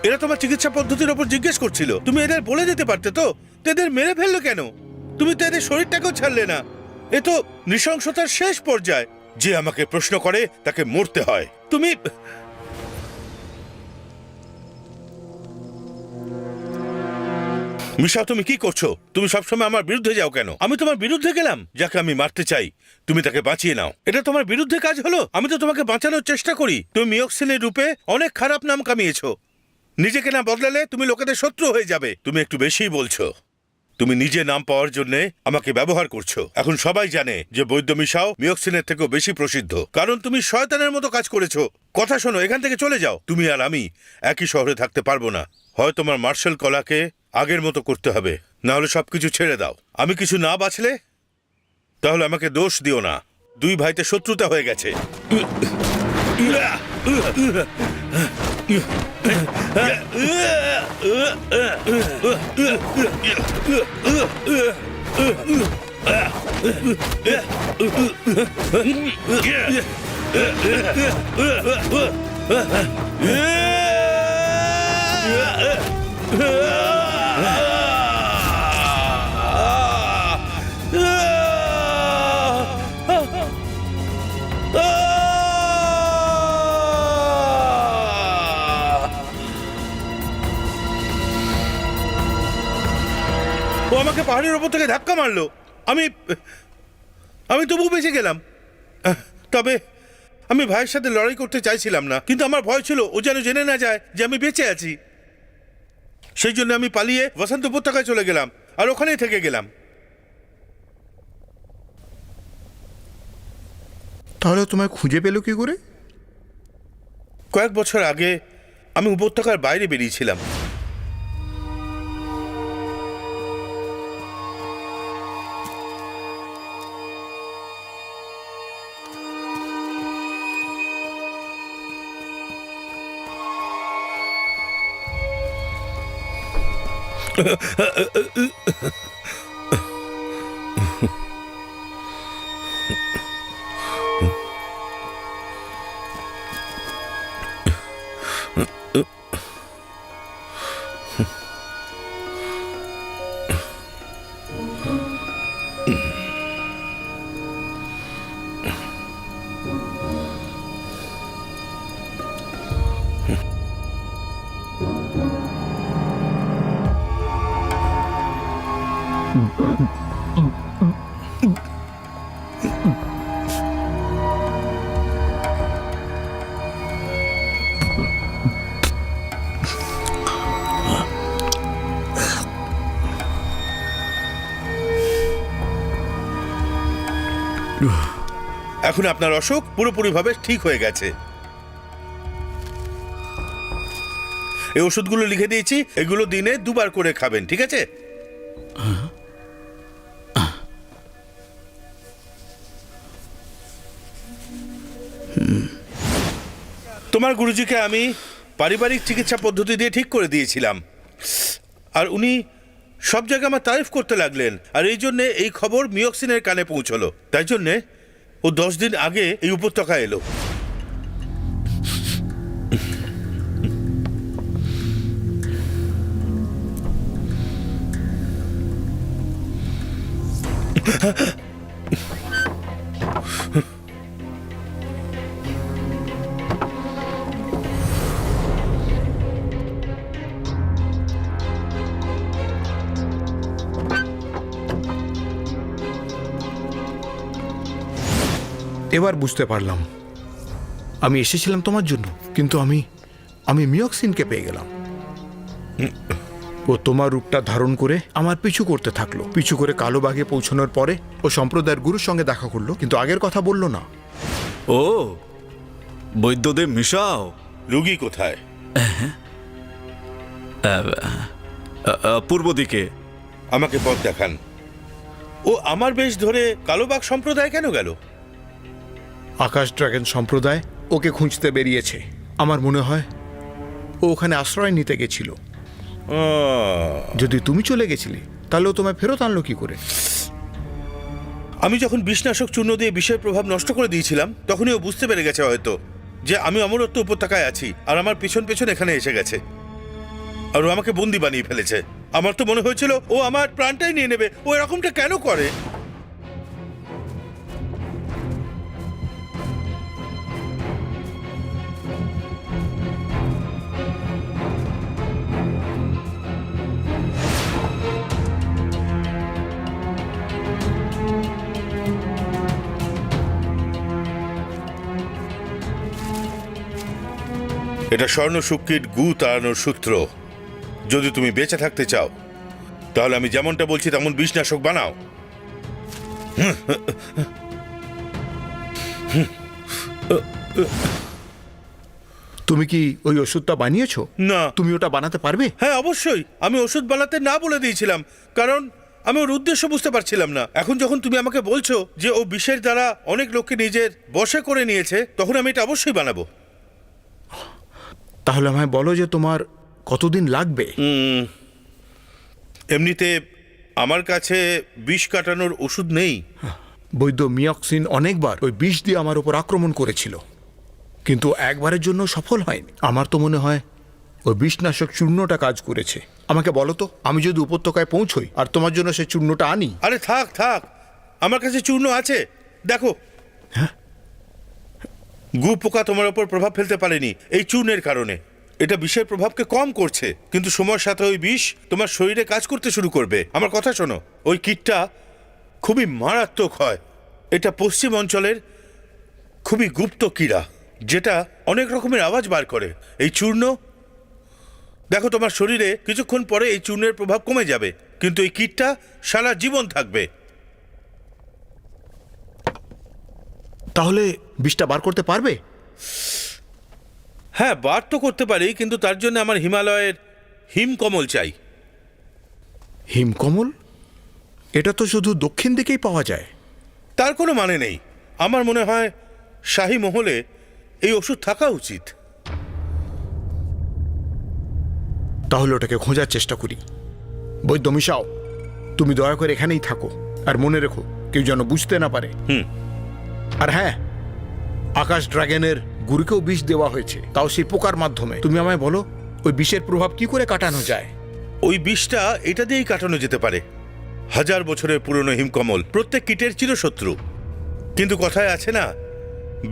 এরা তোমার চিকিৎসা পদ্ধতির ওপর জিজ্ঞেস করছিল, তুমি এদের বলে দিতে পারতে তো। এদের মেরে ফেললো কেন? তুমি তো এদের শরীরটাকেও ছাড়লে না। এ তো নৃশংসতার শেষ পর্যায়। যে আমাকে প্রশ্ন করে তাকে মরতে হয়। তুমি মিশা, তুমি কি করছো? তুমি সবসময় আমার বিরুদ্ধে যাও কেন? আমি তোমার বিরুদ্ধে গেলাম? যাকে আমি মারতে চাই তুমি তাকে বাঁচিয়ে নাও, এটা তোমার বিরুদ্ধে কাজ হলো? আমি তো তোমাকে বাঁচানোর চেষ্টা করি। তুমি মিয়ক্সিনের রূপে অনেক খারাপ নাম কামিয়েছো। নিজেকে না বদলালে তুমি লোকেদের শত্রু হয়ে যাবে। তুমি একটু বেশিই বলছো। তুমি নিজে নাম পাওয়ার জন্য আমাকে ব্যবহার করছো। এখন সবাই জানে যে বৈদ্য মিশাও মিয়ক্সিনের থেকেও বেশি প্রসিদ্ধ, কারণ তুমি শয়তানের মতো কাজ করেছো। কথা শোনো, এখান থেকে চলে যাও। তুমি আর আমি একই শহরে থাকতে পারবো না। হয় তোমার মার্শাল কলাকে আগের মতো করতে হবে, না হলে সবকিছু ছেড়ে দাও। আমি কিছু না বাঁচলে তাহলে আমাকে দোষ দিও না। দুই ভাইতে শত্রুতা হয়ে গেছে। ও আমাকে পাহাড়ের ওপর থেকে ধাক্কা মারলো। আমি তবু বেঁচে গেলাম। তবে আমি ভাইয়ের সাথে লড়াই করতে চাইছিলাম না, কিন্তু আমার ভয় ছিল ও যেন জেনে না যায় যে আমি বেঁচে আছি। সেই জন্য আমি পালিয়ে বসন্ত উপত্যকায় চলে গেলাম আর ওখানেই থেকে গেলাম। তাহলে তোমায় খুঁজে পেলো কি করে? কয়েক বছর আগে আমি উপত্যকার বাইরে বেরিয়েছিলাম। এখন আপনার অসুখ পুরোপুরিভাবে ঠিক হয়ে গেছে। এই ওষুধগুলো লিখে দিয়েছি, এগুলো দিনে 2 বার করে খাবেন, ঠিক আছে? তোমার গুরুজিকে আমি পারিবারিক চিকিৎসা পদ্ধতি দিয়ে ঠিক করে দিয়েছিলাম, আর উনি সব জায়গায় আমার তারিফ করতে লাগলেন। আর এই জন্যে এই খবর মিয়ক্সিনের কানে পৌঁছলো। তাই জন্যে ও 10 দিন আগে এই উপত্যকায় এলো। এবার বুঝতে পারলাম, আমি এসেছিলাম তোমার জন্য, কিন্তু আমি মিয়ক্সিনকে পেয়ে গেলাম। ও তোমার রূপটা ধারণ করে আমার পিছু করতে থাকলো। পিছু করে কালো বাঘে পৌঁছানোর পরে ও সম্প্রদায়ের গুরুর সঙ্গে দেখা করলো, কিন্তু আগের কথা বললো না। ও বৈদ্যদেব মিশাও রুগী কোথায়? পূর্ব দিকে। আমাকে পথ দেখান। ও আমার বেশ ধরে কালোবাগ সম্প্রদায় কেন গেল? আকাশ ড্রাগন সম্প্রদায় ওকে খুঁজতে বেরিয়েছে। আমার মনে হয় ও ওখানে আশ্রয় নিতে গেছিল। যদি তুমি চলে গেছিলে তাহলে ও তোমায় ফেরত আনলো কি করে? আমি যখন বিষনাশক চূর্ণ দিয়ে বিষের প্রভাব নষ্ট করে দিয়েছিলাম তখনই ও বুঝতে পেরে গেছে হয়তো যে আমি অমরত্ব উপত্যকায় আছি আর আমার পেছন পেছন এখানে এসে গেছে আর ও আমাকে বন্দি বানিয়ে ফেলেছে। আমার তো মনে হয়েছিল ও আমার প্রাণটাই নিয়ে নেবে। ও এরকমটা কেন করে? এটা স্বর্ণ শুক্কির গু তাড়ানোর সূত্র। যদি তুমি বেঁচে থাকতে চাও তাহলে আমি যেমনটা বলছি তেমন বিষনাশক বানাও। তুমি কি ওই ওষুধটা বানিয়েছো? না। তুমি ওটা বানাতে পারবে? হ্যাঁ অবশ্যই, আমি ওষুধ বানাতে না বলে দিয়েছিলাম কারণ আমি ওর উদ্দেশ্য বুঝতে পারছিলাম না। এখন যখন তুমি আমাকে বলছো যে ও বিষের দ্বারা অনেক লোককে নিজের বশে করে নিয়েছে তখন আমি এটা অবশ্যই বানাবো। তাহলে আমায় বলো যে তোমার কতদিন লাগবে? এমনিতে আমার কাছে বিষ কাটানোর ওষুধ নেই। বৈদ্য মিয়ক্সিন অনেকবার ওই বিষ দিয়ে আমার উপর আক্রমণ করেছিল, কিন্তু একবারের জন্য সফল হয়নি। আমার তো মনে হয় ওই বিষনাশক চূর্ণটা কাজ করেছে। আমাকে বলো তো, আমি যদি উপত্যকায় পৌঁছই আর তোমার জন্য সেই চূর্ণটা আনি। আরে থাক থাক, আমার কাছে চূর্ণ আছে, দেখো। গু পোকা তোমার উপর প্রভাব ফেলতে পারেনি এই চূর্ণের কারণে। এটা বিষের প্রভাবকে কম করছে, কিন্তু সময়ের সাথে ওই বিষ তোমার শরীরে কাজ করতে শুরু করবে। আমার কথা শোনো, ওই কীটটা খুবই মারাত্মক হয়। এটা পশ্চিম অঞ্চলের খুবই গুপ্ত কীড়া যেটা অনেক রকমের আওয়াজ বার করে। এই চূর্ণ দেখো, তোমার শরীরে কিছুক্ষণ পরে এই চূর্ণের প্রভাব কমে যাবে, কিন্তু এই কীটটা সারা জীবন থাকবে। তাহলে বিষটা বার করতে পারবে? হ্যাঁ, বার তো করতে পারি, কিন্তু তার জন্য আমার হিমালয়ের হিমকমল চাই। হিমকমল? এটা তো শুধু দক্ষিণ দিকেই পাওয়া যায়। তার কোনো মানে নেই। আমার মনে হয় শাহী মহলে এই ওষুধ থাকা উচিত। তাহলে ওটাকে খোঁজার চেষ্টা করি। বৈদ্য মিশাও, তুমি দয়া করে এখানেই থাকো, আর মনে রেখো কেউ যেন বুঝতে না পারে। আর হ্যাঁ, আকাশ ড্রাগনের গুরুকেও বিষ দেওয়া হয়েছে, তাও সেই পোকার মাধ্যমে। তুমি আমায় বলো ওই বিষের প্রভাব কি করে কাটানো যায়? ওই বিষটা এটা দিয়েই কাটানো যেতে পারে। 1000 বছরের পুরনো হিমকমল প্রত্যেক কীটের চিরশত্রু, কিন্তু কথায় আছে না,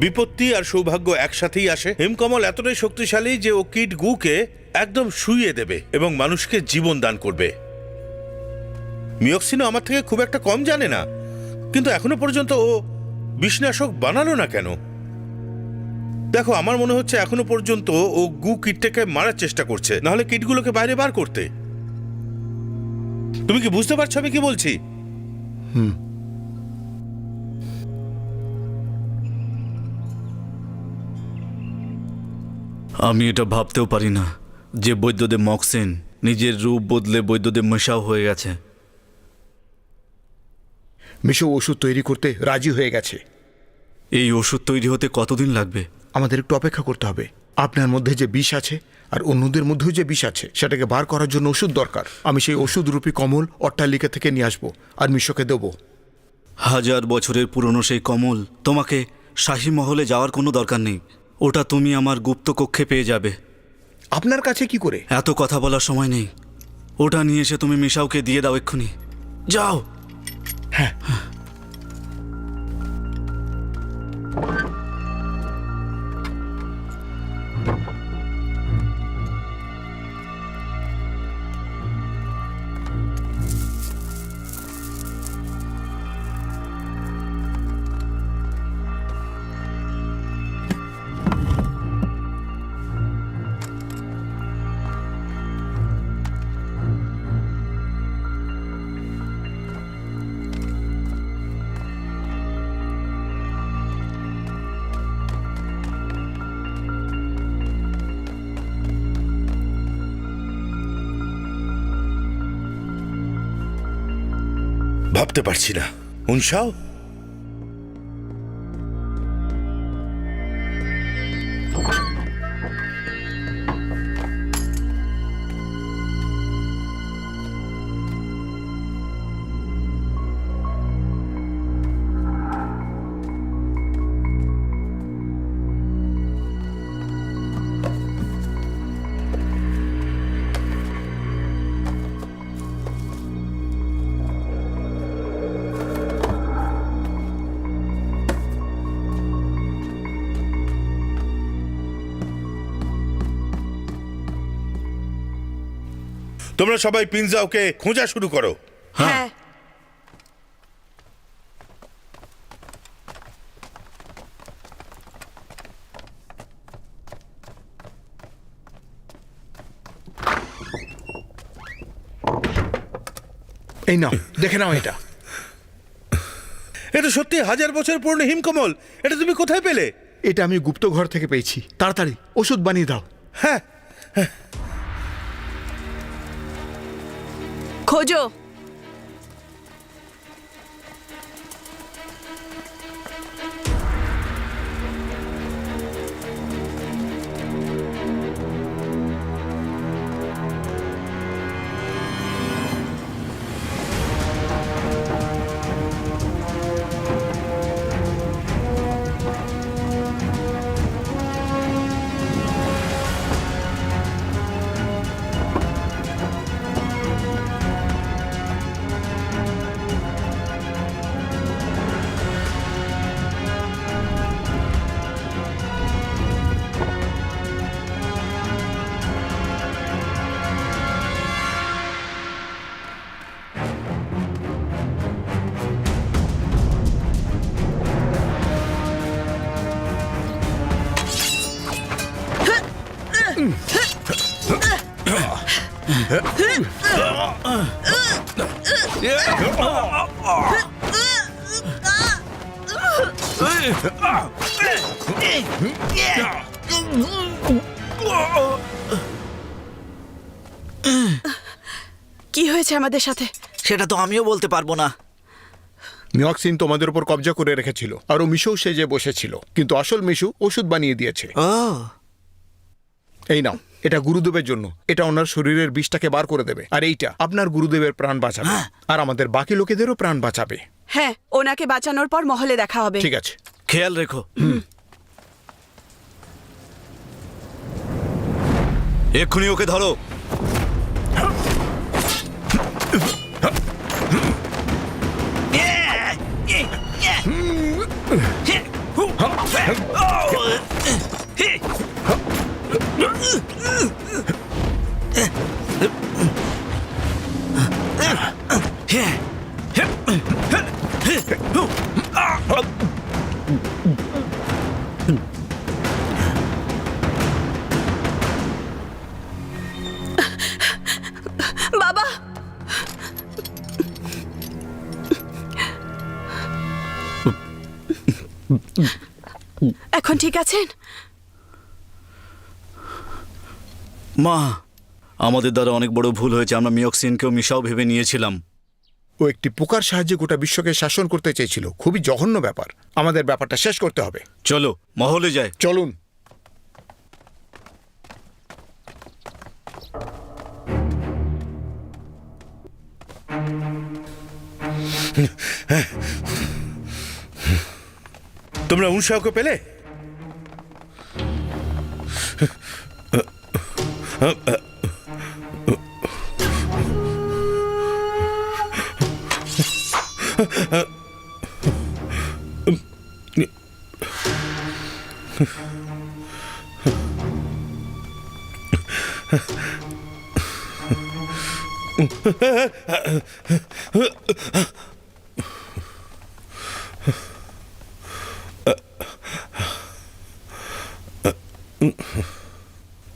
বিপত্তি আর সৌভাগ্য একসাথেই আসে। হিমকমল এতটাই শক্তিশালী যে ও কীট গুকে একদম শুইয়ে দেবে এবং মানুষকে জীবন দান করবে। মিয়ক্সিনও আমার থেকে খুব একটা কম জানে না, কিন্তু এখনো পর্যন্ত ও বিষনাশক বানালো না কেন? দেখো, আমার মনে হচ্ছে এখনো পর্যন্ত ও গু কীটটাকে মারার চেষ্টা করছে, নাহলে কীটগুলোকে বাইরে বার করতে। তুমি কি বুঝতে পারছো আমি কি বলছি? আমি এটা ভাবতেও পারি না যে বৈদ্যদেব মক্সিন নিজের রূপ বদলে বৈদ্যদেব মিশাও হয়ে গেছে। মিশো ওষুধ তৈরি করতে রাজি হয়ে গেছে। এই ওষুধ তৈরি হতে কতদিন লাগবে? আমাদের একটু অপেক্ষা করতে হবে। আপনার মধ্যে যে বিষ আছে আর অন্যদের মধ্যেও যে বিষ আছে সেটাকে বার করার জন্য ওষুধ দরকার। আমি সেই ওষুধরূপী কমল অট্টালিকা থেকে নিয়ে আসবো আর মিশোকে দেবো। 1000 বছরের পুরনো সেই কমল তোমাকে শাহী মহলে যাওয়ার কোনো দরকার নেই। ওটা তুমি আমার গুপ্ত কক্ষে পেয়ে যাবে। আপনার কাছে কি করে? এত কথা বলার সময় নেই। ওটা নিয়ে এসে তুমি মিশাওকে দিয়ে দাও এক্ষুনি। যাও। হ্যাঁ। ভাবতে পারছি না। উনসাও, তোমরা সবাই পিনজাওকে খোঁজা শুরু করো। হ্যাঁ। এই নাও, দেখে নাও এটা। এটা সত্যি 1000 বছর পুরনো হিমকমল। এটা তুমি কোথায় পেলে? এটা আমি গুপ্ত ঘর থেকে পেয়েছি। তাড়াতাড়ি ওষুধ বানিয়ে দাও। হ্যাঁ, খোঁজো। কি হয়েছে আমাদের সাথে? সেটা তো আমিও বলতে পারবো না। মিওক্সিন তোমাদের উপর কবজা করে রেখেছিল, আর ও মিশু সেজে বসেছিল, কিন্তু আসল মিশু ওষুধ বানিয়ে দিয়েছে। ও, এই নাও, এটা গুরুদেবের জন্য। এটা ওনার শরীরের বিষটাকে বার করে দেবে, আর এইটা আপনার গুরুদেবের প্রাণ বাঁচাবে, আর আমাদের বাকি লোকেদেরও প্রাণ বাঁচাবে। হ্যাঁ, ওনাকে বাঁচানোর পর মহলে দেখা হবে। ঠিক আছে। খেয়াল রেখো। এক্ষুনি ওকে ধরো। বাবা, এখন ঠিক আছেন? মা, আমাদের দ্বারা অনেক বড় ভুল হয়েছে। আমরা মিওক্সিনকেও মিশাও ভেবে নিয়েছিলাম। ও একটি পোকার সাহায্যে গোটা বিশ্বকে শাসন করতে চেয়েছিল। খুবই জঘন্য ব্যাপার। আমাদের ব্যাপারটা শেষ করতে হবে। চলো মহলে যাই। চলুন। তোমরা উনসাওকে পেলে?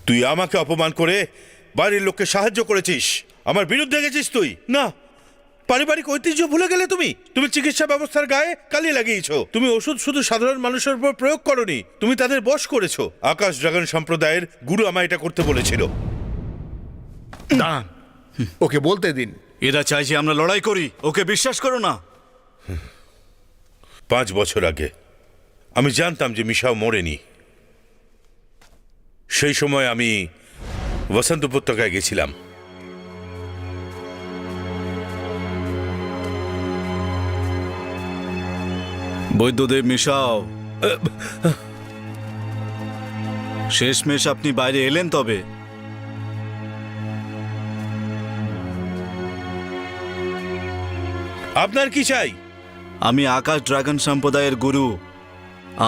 তুই আমাকে অপমান করে বাড়ির লোককে সাহায্য করেছিস, আমার বিরুদ্ধে গেছিস তুই। না, পারিবারিক ঐতিহ্য ভুলে গেলে তুমি। তুমি চিকিৎসা ব্যবস্থার গায়ে কালি লাগিয়েছো। তুমি ওষুধ শুধু সাধারণ মানুষের উপর প্রয়োগ করনি, তুমি তাদের বশ করেছো। আকাশ ড্রাগন সম্প্রদায়ের গুরু আমায় এটা করতে বলেছিল। দাঁড়ান, ওকে বলতে দিন। এরা চাই যে আমরা লড়াই করি, ওকে বিশ্বাস করো না। 5 বছর আগে আমি জানতাম যে মিশাও মরেনি। সেই সময় আমি বসন্ত উপত্যকায় গেছিলাম। বৈদ্যদেব মিশাও, শেষমেশ আপনি বাইরে এলেন তবে। আপনার কি চাই? আমি আকাশ ড্রাগন সম্প্রদায়ের গুরু।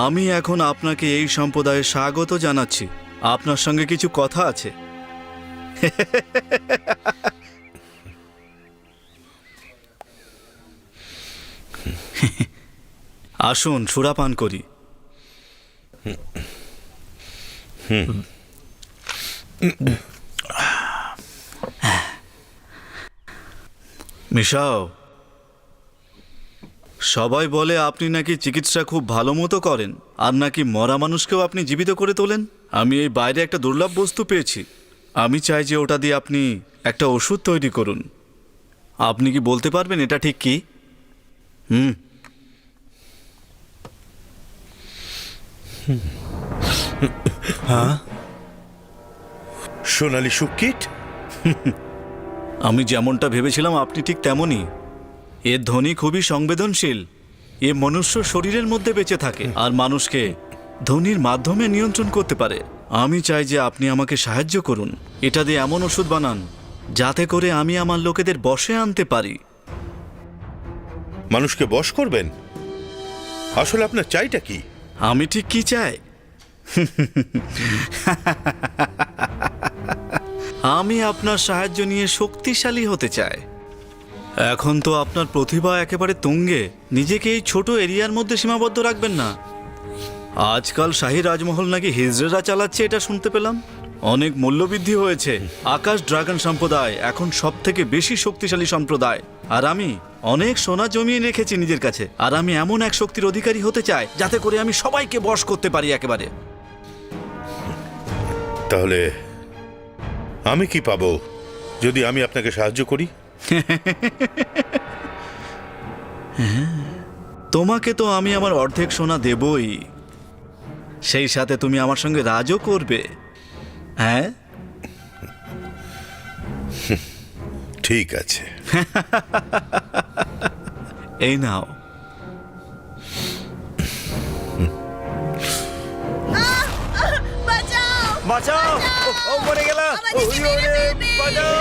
আমি এখন আপনাকে এই সম্প্রদায়ে স্বাগত জানাচ্ছি। আপনার সঙ্গে কিছু কথা আছে। আসুন সুরাপান করি। মিশাও, সবাই বলে আপনি নাকি চিকিৎসা খুব ভালো মতো করেন, আর নাকি মরা মানুষকেও আপনি জীবিত করে তোলেন। আমি এই বাইরে একটা দুর্লভ বস্তু পেয়েছি। আমি চাই যে ওটা দিয়ে আপনি একটা ওষুধ তৈরি করুন। আপনি কি বলতে পারবেন এটা ঠিক কি? সোনালী সুকিট? আমি যেমনটা ভেবেছিলাম আপনি ঠিক তেমনই। এর ধ্বনি খুবই সংবেদনশীল। এ মনুষ্য শরীরের মধ্যে বেঁচে থাকে আর মানুষকে ধ্বনির মাধ্যমে নিয়ন্ত্রণ করতে পারে। আমি চাই যে আপনি আমাকে সাহায্য করুন। এটা দিয়ে এমন ওষুধ বানান যাতে করে আমি আমার লোকেদের বশে আনতে পারি। মানুষকে বশ করবেন? আসলে আপনার চাইটা কি? আমি ঠিক কি চাই? আমি আপনার সাহায্য নিয়ে শক্তিশালী হতে চাই। এখন তো আপনার প্রতিভা একেবারে তুঙ্গে। নিজেকে এই ছোট এরিয়ার মধ্যে সীমাবদ্ধ রাখবেন না। আজকাল শাহী রাজমহল নাকি হিজড়েরা চালাচ্ছে, এটা শুনতে পেলাম। অনেক মূল্যবৃদ্ধি হয়েছে। আকাশ ড্রাগন সম্প্রদায় এখন সব থেকে বেশি শক্তিশালী সম্প্রদায়। আর আমি অনেক সোনা জমিয়ে রেখেছি নিজের কাছে। আর আমি এমন এক শক্তির অধিকারী হতে চাই যাতে করে আমি সবাইকে বশ করতে পারি একেবারে। তাহলে আমি কি পাবো যদি আমি আপনাকে সাহায্য করি? তোমাকে তো আমি আমার অর্ধেক সোনা দেবই, সেই সাথে তুমি আমার সঙ্গে রাজও করবে। হ্যাঁ, ঠিক আছে। এই নাও। বাঁচাও! বাঁচাও! ও মরে গেলাম! আমাদেরকে মেরে ফেলবে! বাঁচাও!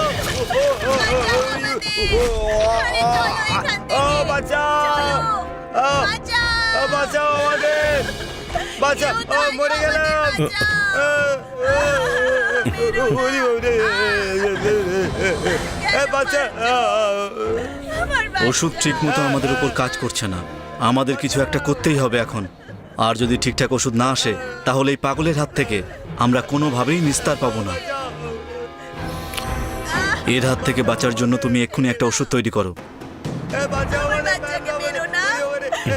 বাঁচাও আমাদের! আরে চলো এখান থেকে! ও বাঁচাও! চলো! ও বাঁচাও! বাঁচাও আমাদের! বাঁচাও! ও কেউ মরে নয়, গেলাম! আমাদের বাঁচাও! ওষুধ ঠিক মতো আমাদের উপর কাজ করছে না। আমাদের কিছু একটা করতেই হবে এখন। আর যদি ঠিকঠাক ওষুধ না আসে তাহলে এই পাগলের হাত থেকে আমরা কোনোভাবেই নিস্তার পাবো না। এর হাত থেকে বাঁচার জন্য তুমি এক্ষুনি একটা ওষুধ তৈরি করো। বাঁচাও! আমার বাচ্চাকে মেরো না!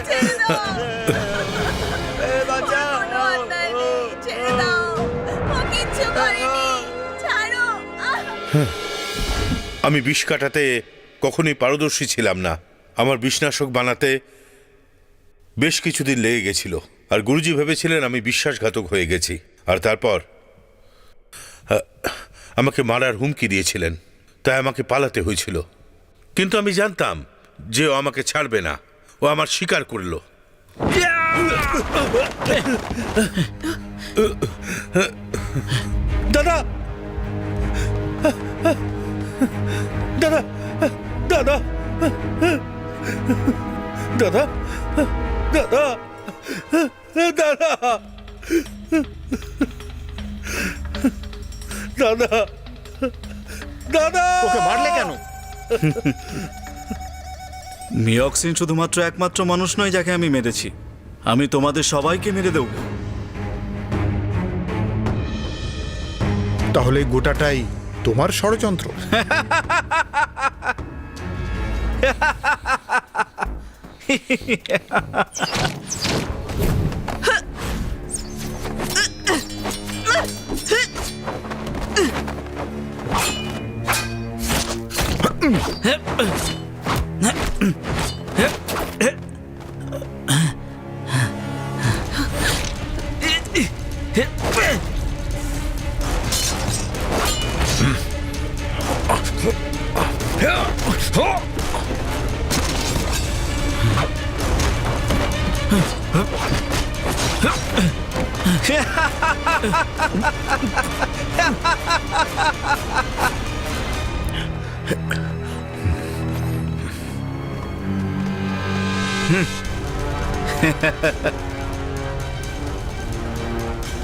ছেড়ে দাও! বাঁচাও! কোনো অন্যায় নেই, ছেড়ে দাও! ও কিচ্ছু করেনি! ছাড়ো! আমি বিষ কাটাতে কখনোই পারদর্শী ছিলাম না। আমার বিষনাশক বানাতে বেশ কিছুদিন লেগে গেছিল। আর গুরুজি ভেবেছিলেন আমি বিশ্বাসঘাতক হয়ে গেছি। আর তারপর আমাকে মারার হুমকি দিয়েছিলেন। তাই আমাকে পালাতে হয়েছিল। কিন্তু আমি জানতাম যে ও আমাকে ছাড়বে না। ও আমার স্বীকার করলো। দাদা, দাদা, দাদা, দাদা, দাদা, দাদা, দাদা, দাদা। ওকে মারলে কেন? মিয়ক্সিন শুধুমাত্র একমাত্র মানুষ নয় যাকে আমি মেরেছি। আমি তোমাদের সবাইকে মেরে দেব। তাহলে গোটাটাই তোমার ষড়যন্ত্র?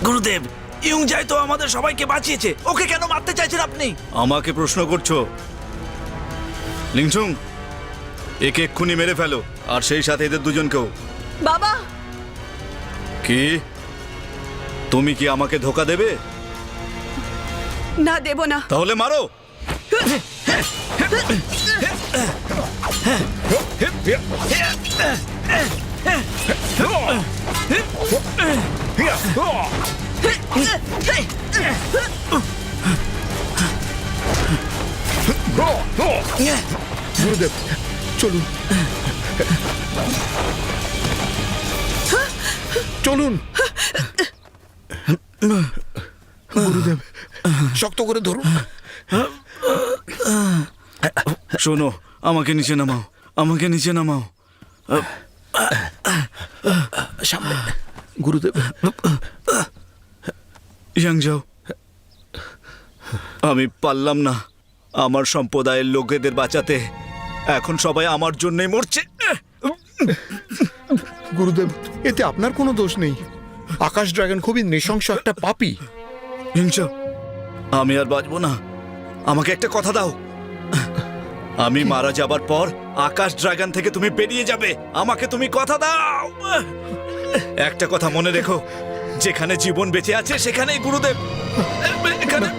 গুরুদেব, ইয়ং যাই তো আমাদের সবাইকে বাঁচিয়েছে, ওকে কেন মারতে চাইছেন আপনি? আমাকে প্রশ্ন করছো? লিংচুং, একে এক্ষুনি মেরে ফেলো, আর সেই সাথে এদের দুজনকেও। বাবা, কি তুমি কি আমাকে ধোকা দেবে? না দেব না। তাহলে মারো। গুরুদেব চলুন, চলুন। গুরুদেব শক্ত করে ধরুন। শোনো, আমাকে নিচে নামাও, আমাকে নিচে নামাও। সামনে গুরুদেব। ইয়াং যাও। আমি পারলাম না আমার সম্প্রদায়ের লোকেদের বাঁচাতে। এখন সবাই আমার জন্যই মরছে। গুরুদেব, এতে আপনার কোনো দোষ নেই। আকাশ ড্রাগন খুবই নৃশংস একটা পাপী। হিংসা, আমি আর বাঁচবো না। আমাকে একটা কথা দাও, আমি মারা যাবার পর আকাশ ড্রাগন থেকে তুমি বেরিয়ে যাবে। আমাকে তুমি কথা দাও। একটা কথা মনে রেখো, যেখানে জীবন বেঁচে আছে সেখানেই গুরুদেব। এখানে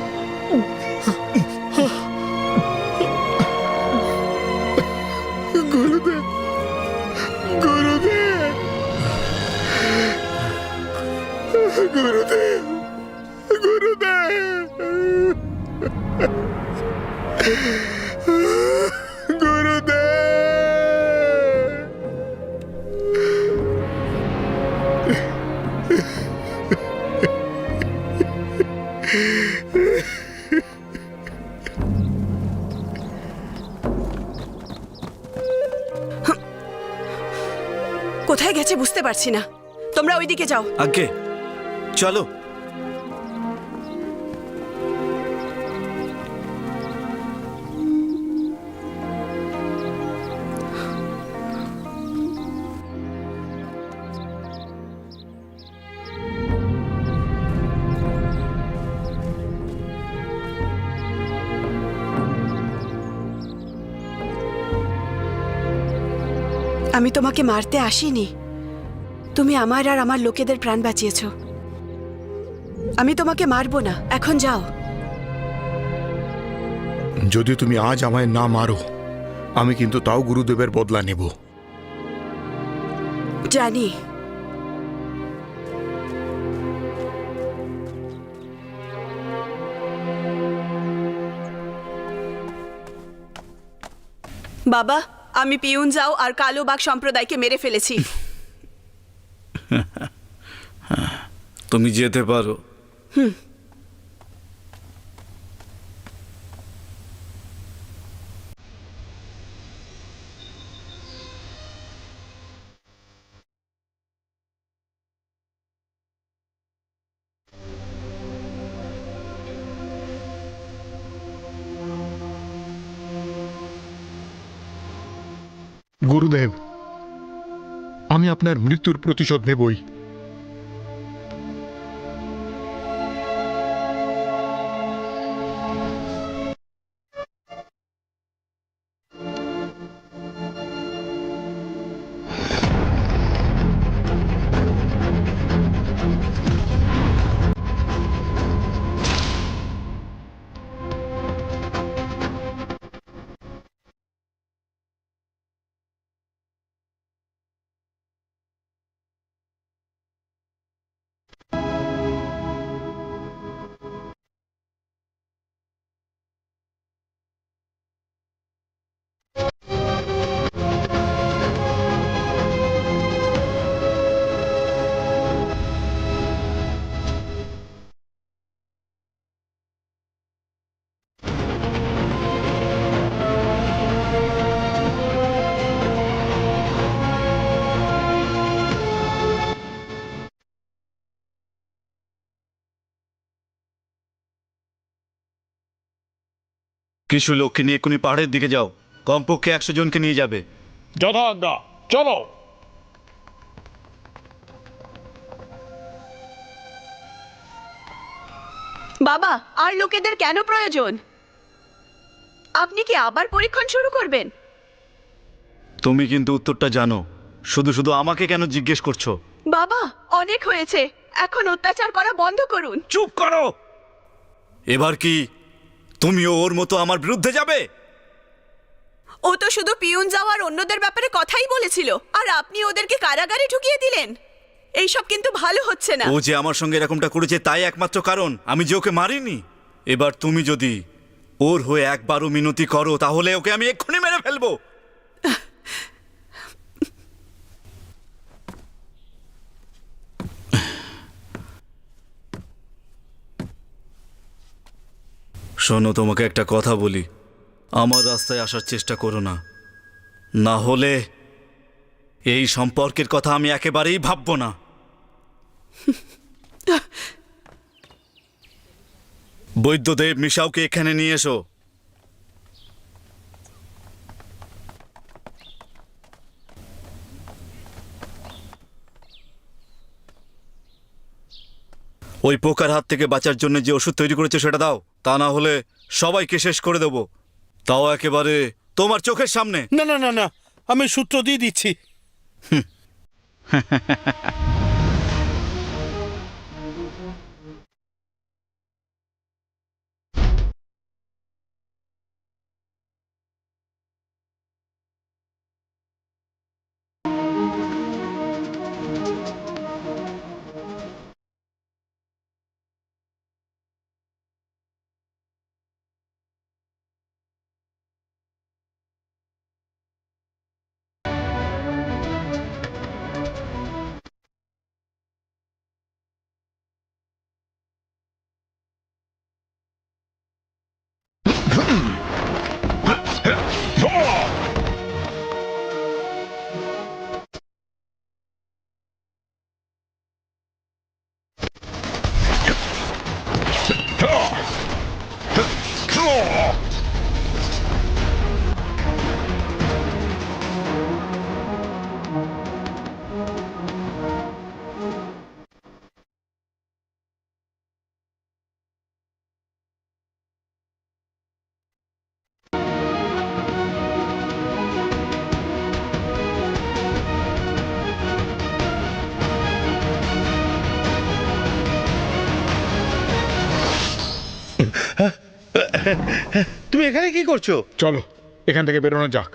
গুরুদেব, গুরুদেব, গুরুদেব, গুরুদেব, গুরুদেব। কোথায় গেছে বুঝতে পারছি না। তোমরা ওইদিকে যাও। আগে চলো। আমি তোমাকে মারতে আসিনি। তুমি আমার আর আমার লোকেদের প্রাণ বাঁচিয়েছো। আমি তোমাকে মারবো না। এখন যাও। যদি তুমি আজ আমায় না মারো, আমি কিন্তু তাও গুরুদেবের বদলা নেব। জানি। বাবা, আমি পিউন যাও আর কালো বাঘ সম্প্রদায়কে মেরে ফেলেছি। তুমি যেতে পারো। গুরুদেব, আমি আপনার মৃত্যুর প্রতিশোধ নেবই। কিছু লোককে নিয়ে এক্ষুনি পাহাড়ের দিকে যাও, কমপক্ষে 100 জনকে নিয়ে যাবে। যথাজ্ঞা, চলো। বাবা, আর লোকেদের কেন প্রয়োজন? আপনি কি আবার পরীক্ষণ শুরু করবেন? তুমি কিন্তু উত্তরটা জানো, শুধু শুধু আমাকে কেন জিজ্ঞেস করছো? বাবা, অনেক হয়েছে, এখন অত্যাচার করা বন্ধ করুন। চুপ করো। এবার কি তুমিও ওর মতো আমার বিরুদ্ধে যাবে? ও তো শুধু পিয়ন যাওয়ার অন্যদের ব্যাপারে কথাই বলেছিল, আর আপনি ওদেরকে কারাগারে ঢুকিয়ে দিলেন। এইসব কিন্তু ভালো হচ্ছে না। ও যে আমার সঙ্গে এরকমটা করেছে তাই একমাত্র কারণ, আমি যে ওকে মারিনি। এবার তুমি যদি ওর হয়ে একবারও মিনতি করো তাহলে ওকে আমি এক্ষুনি মেরে ফেলবো। শোনো, তোমাকে একটা কথা বলি, আমার রাস্তায় আসার চেষ্টা করো না, না হলে এই সম্পর্কের কথা আমি একেবারেই ভাববো না। বৈদ্যদেব, মিশাওকে এখানে নিয়ে এসো। ওই পোকার হাত থেকে বাঁচার জন্য যে ওষুধ তৈরি করেছে সেটা দাও, তা না হলে সবাইকে শেষ করে দেব, তাও একেবারে তোমার চোখের সামনে। না না না না, আমি সূত্র দিয়ে দিচ্ছি। তুমি এখানে কি করছো? চলো এখান থেকে বেরোনো যাক।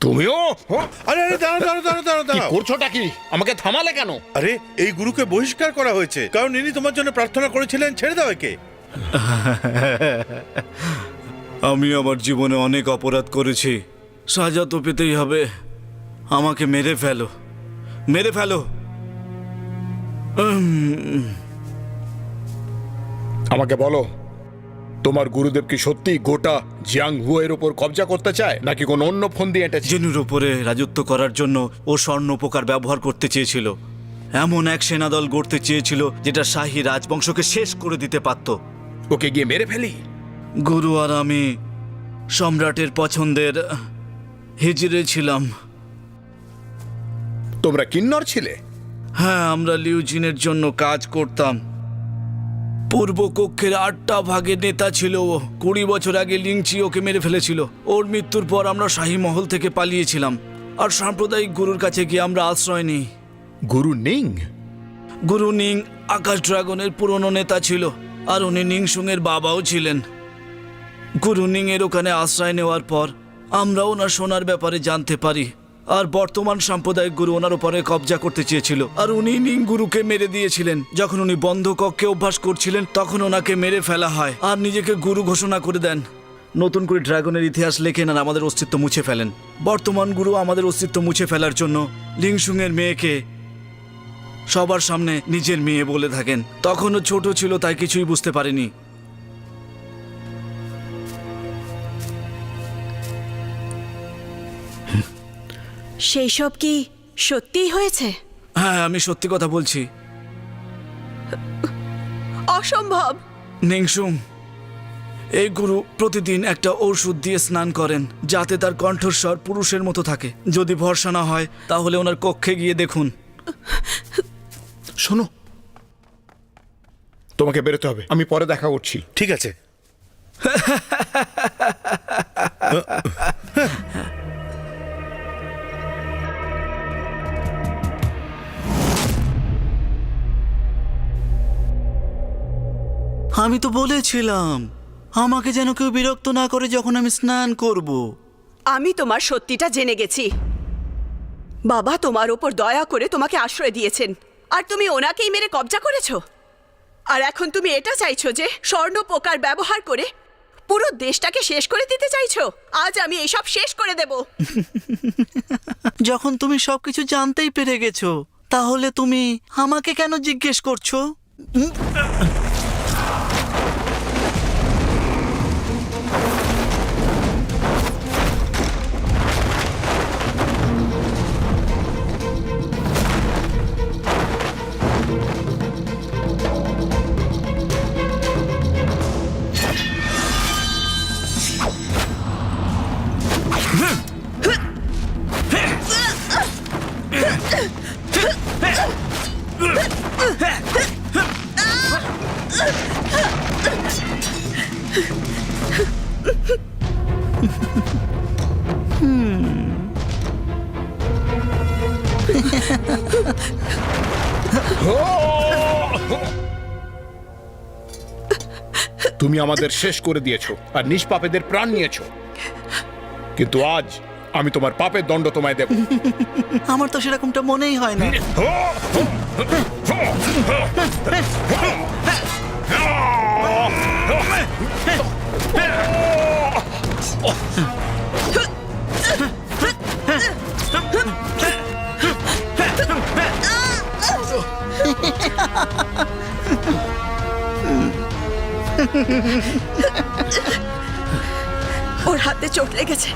তুমিও? আরে আরে, দাঁড়াও দাঁড়াও দাঁড়াও দাঁড়াও কি দাঁড়াও। করছোটা কি? আমাকে থামালে কেন? আরে, এই গুরুকে বহিষ্কার করা হয়েছে কারণ ইনি তোমার জন্য প্রার্থনা করেছিলেন। ছেড়ে দাও একে। আমি আমার জীবনে অনেক অপরাধ করেছি, সাজা তো পেতেই হবে। আমাকে মেরে ফেলো, মেরে ফেলো। আমাকে বলো, তোমার গুরুদেব কি সত্যি গোটা জিয়াংহু এর উপর কবজা করতে চায়, নাকি কোনো অন্য ফোন দিয়ে এঁটেছে? জেনুর উপরে রাজত্ব করার জন্য ও স্বর্ণ পোকার ব্যবহার করতে চেয়েছিল। এমন এক সেনাদল গড়তে চেয়েছিল যেটা শাহী রাজবংশকে শেষ করে দিতে পারত। ওকে গিয়ে মেরে ফেলি। গুরু আর আমি সম্রাটের পছন্দের হিজড়ে ছিলাম। তোমরা কিন্নর ছিলে? হ্যাঁ, আমরা লিউজিনের জন্য কাজ করতাম। পূর্ব কক্ষের 8টা ভাগের নেতা ছিল ও। 20 বছর আগে লিংচি ওকে মেরে ফেলেছিল। ওর মৃত্যুর পর আমরা শাহী মহল থেকে পালিয়েছিলাম আর সাম্প্রদায়িক গুরুর কাছে গিয়ে আমরা আশ্রয় নিই। গুরু নিং? গুরু নিং আকাশ ড্রাগনের পুরনো নেতা ছিল, আর উনি নিংসুং এর বাবাও ছিলেন। গুরু নিং এর ওখানে আশ্রয় নেওয়ার পর আমরা ওনার সোনার ব্যাপারে জানতে পারি, আর বর্তমান সাম্প্রদায়িক গুরু ওনার উপরে কবজা করতে চেয়েছিল, আর উনি নিং গুরুকে মেরে দিয়েছিলেন। যখন উনি বন্ধ কক্ষে অভ্যাস করছিলেন তখন ওনাকে মেরে ফেলা হয় আর নিজেকে গুরু ঘোষণা করে দেন। নতুন করে ড্রাগনের ইতিহাস লেখেন আর আমাদের অস্তিত্ব মুছে ফেলেন। বর্তমান গুরু আমাদের অস্তিত্ব মুছে ফেলার জন্য লিংসুং এর মেয়েকে সবার সামনে নিজের মেয়ে বলে থাকেন। তখনও ছোট ছিল তাই কিছুই বুঝতে পারেনি। সেই সব কি সত্যিই হয়েছে? হ্যাঁ, আমি সত্যি কথা বলছি। অসম্ভব। নিংসুং, এই গুরু প্রতিদিন একটা ঔষধ দিয়ে স্নান করেন যাতে তার কণ্ঠস্বর পুরুষের মতো থাকে। যদি ভরসা না হয় তাহলে ওনার কক্ষে গিয়ে দেখুন। শোনো, তোমাকে বেরোতে হবে, আমি পরে দেখা করছি। ঠিক আছে। আমি তো বলেছিলাম আমাকে যেন কেউ বিরক্ত না করে যখন আমি স্নান করব। আমি তোমার সত্যিটা জেনে গেছি। বাবা তোমার ওপর দয়া করে তোমাকে আশ্রয় দিয়েছেন, আর তুমি ওনাকেই মেরে কবজা করেছো। আর এখন তুমি এটা চাইছো যে স্বর্ণ পোকার ব্যবহার করে পুরো দেশটাকে শেষ করে দিতে চাইছো। আজ আমি এসব শেষ করে দেব। যখন তুমি সবকিছু জানতেই পেরে গেছো তাহলে তুমি আমাকে কেন জিজ্ঞেস করছো? তুমি আমাদের শেষ করে দিয়েছো আর নিষ্পাপেদের প্রাণ নিয়েছো, কিন্তু আজ আমি তোমার পাপের দণ্ড তোমায় দেব। আমার তো সেরকমটা মনেই হয় না। ওর হাতে চোট লেগেছে।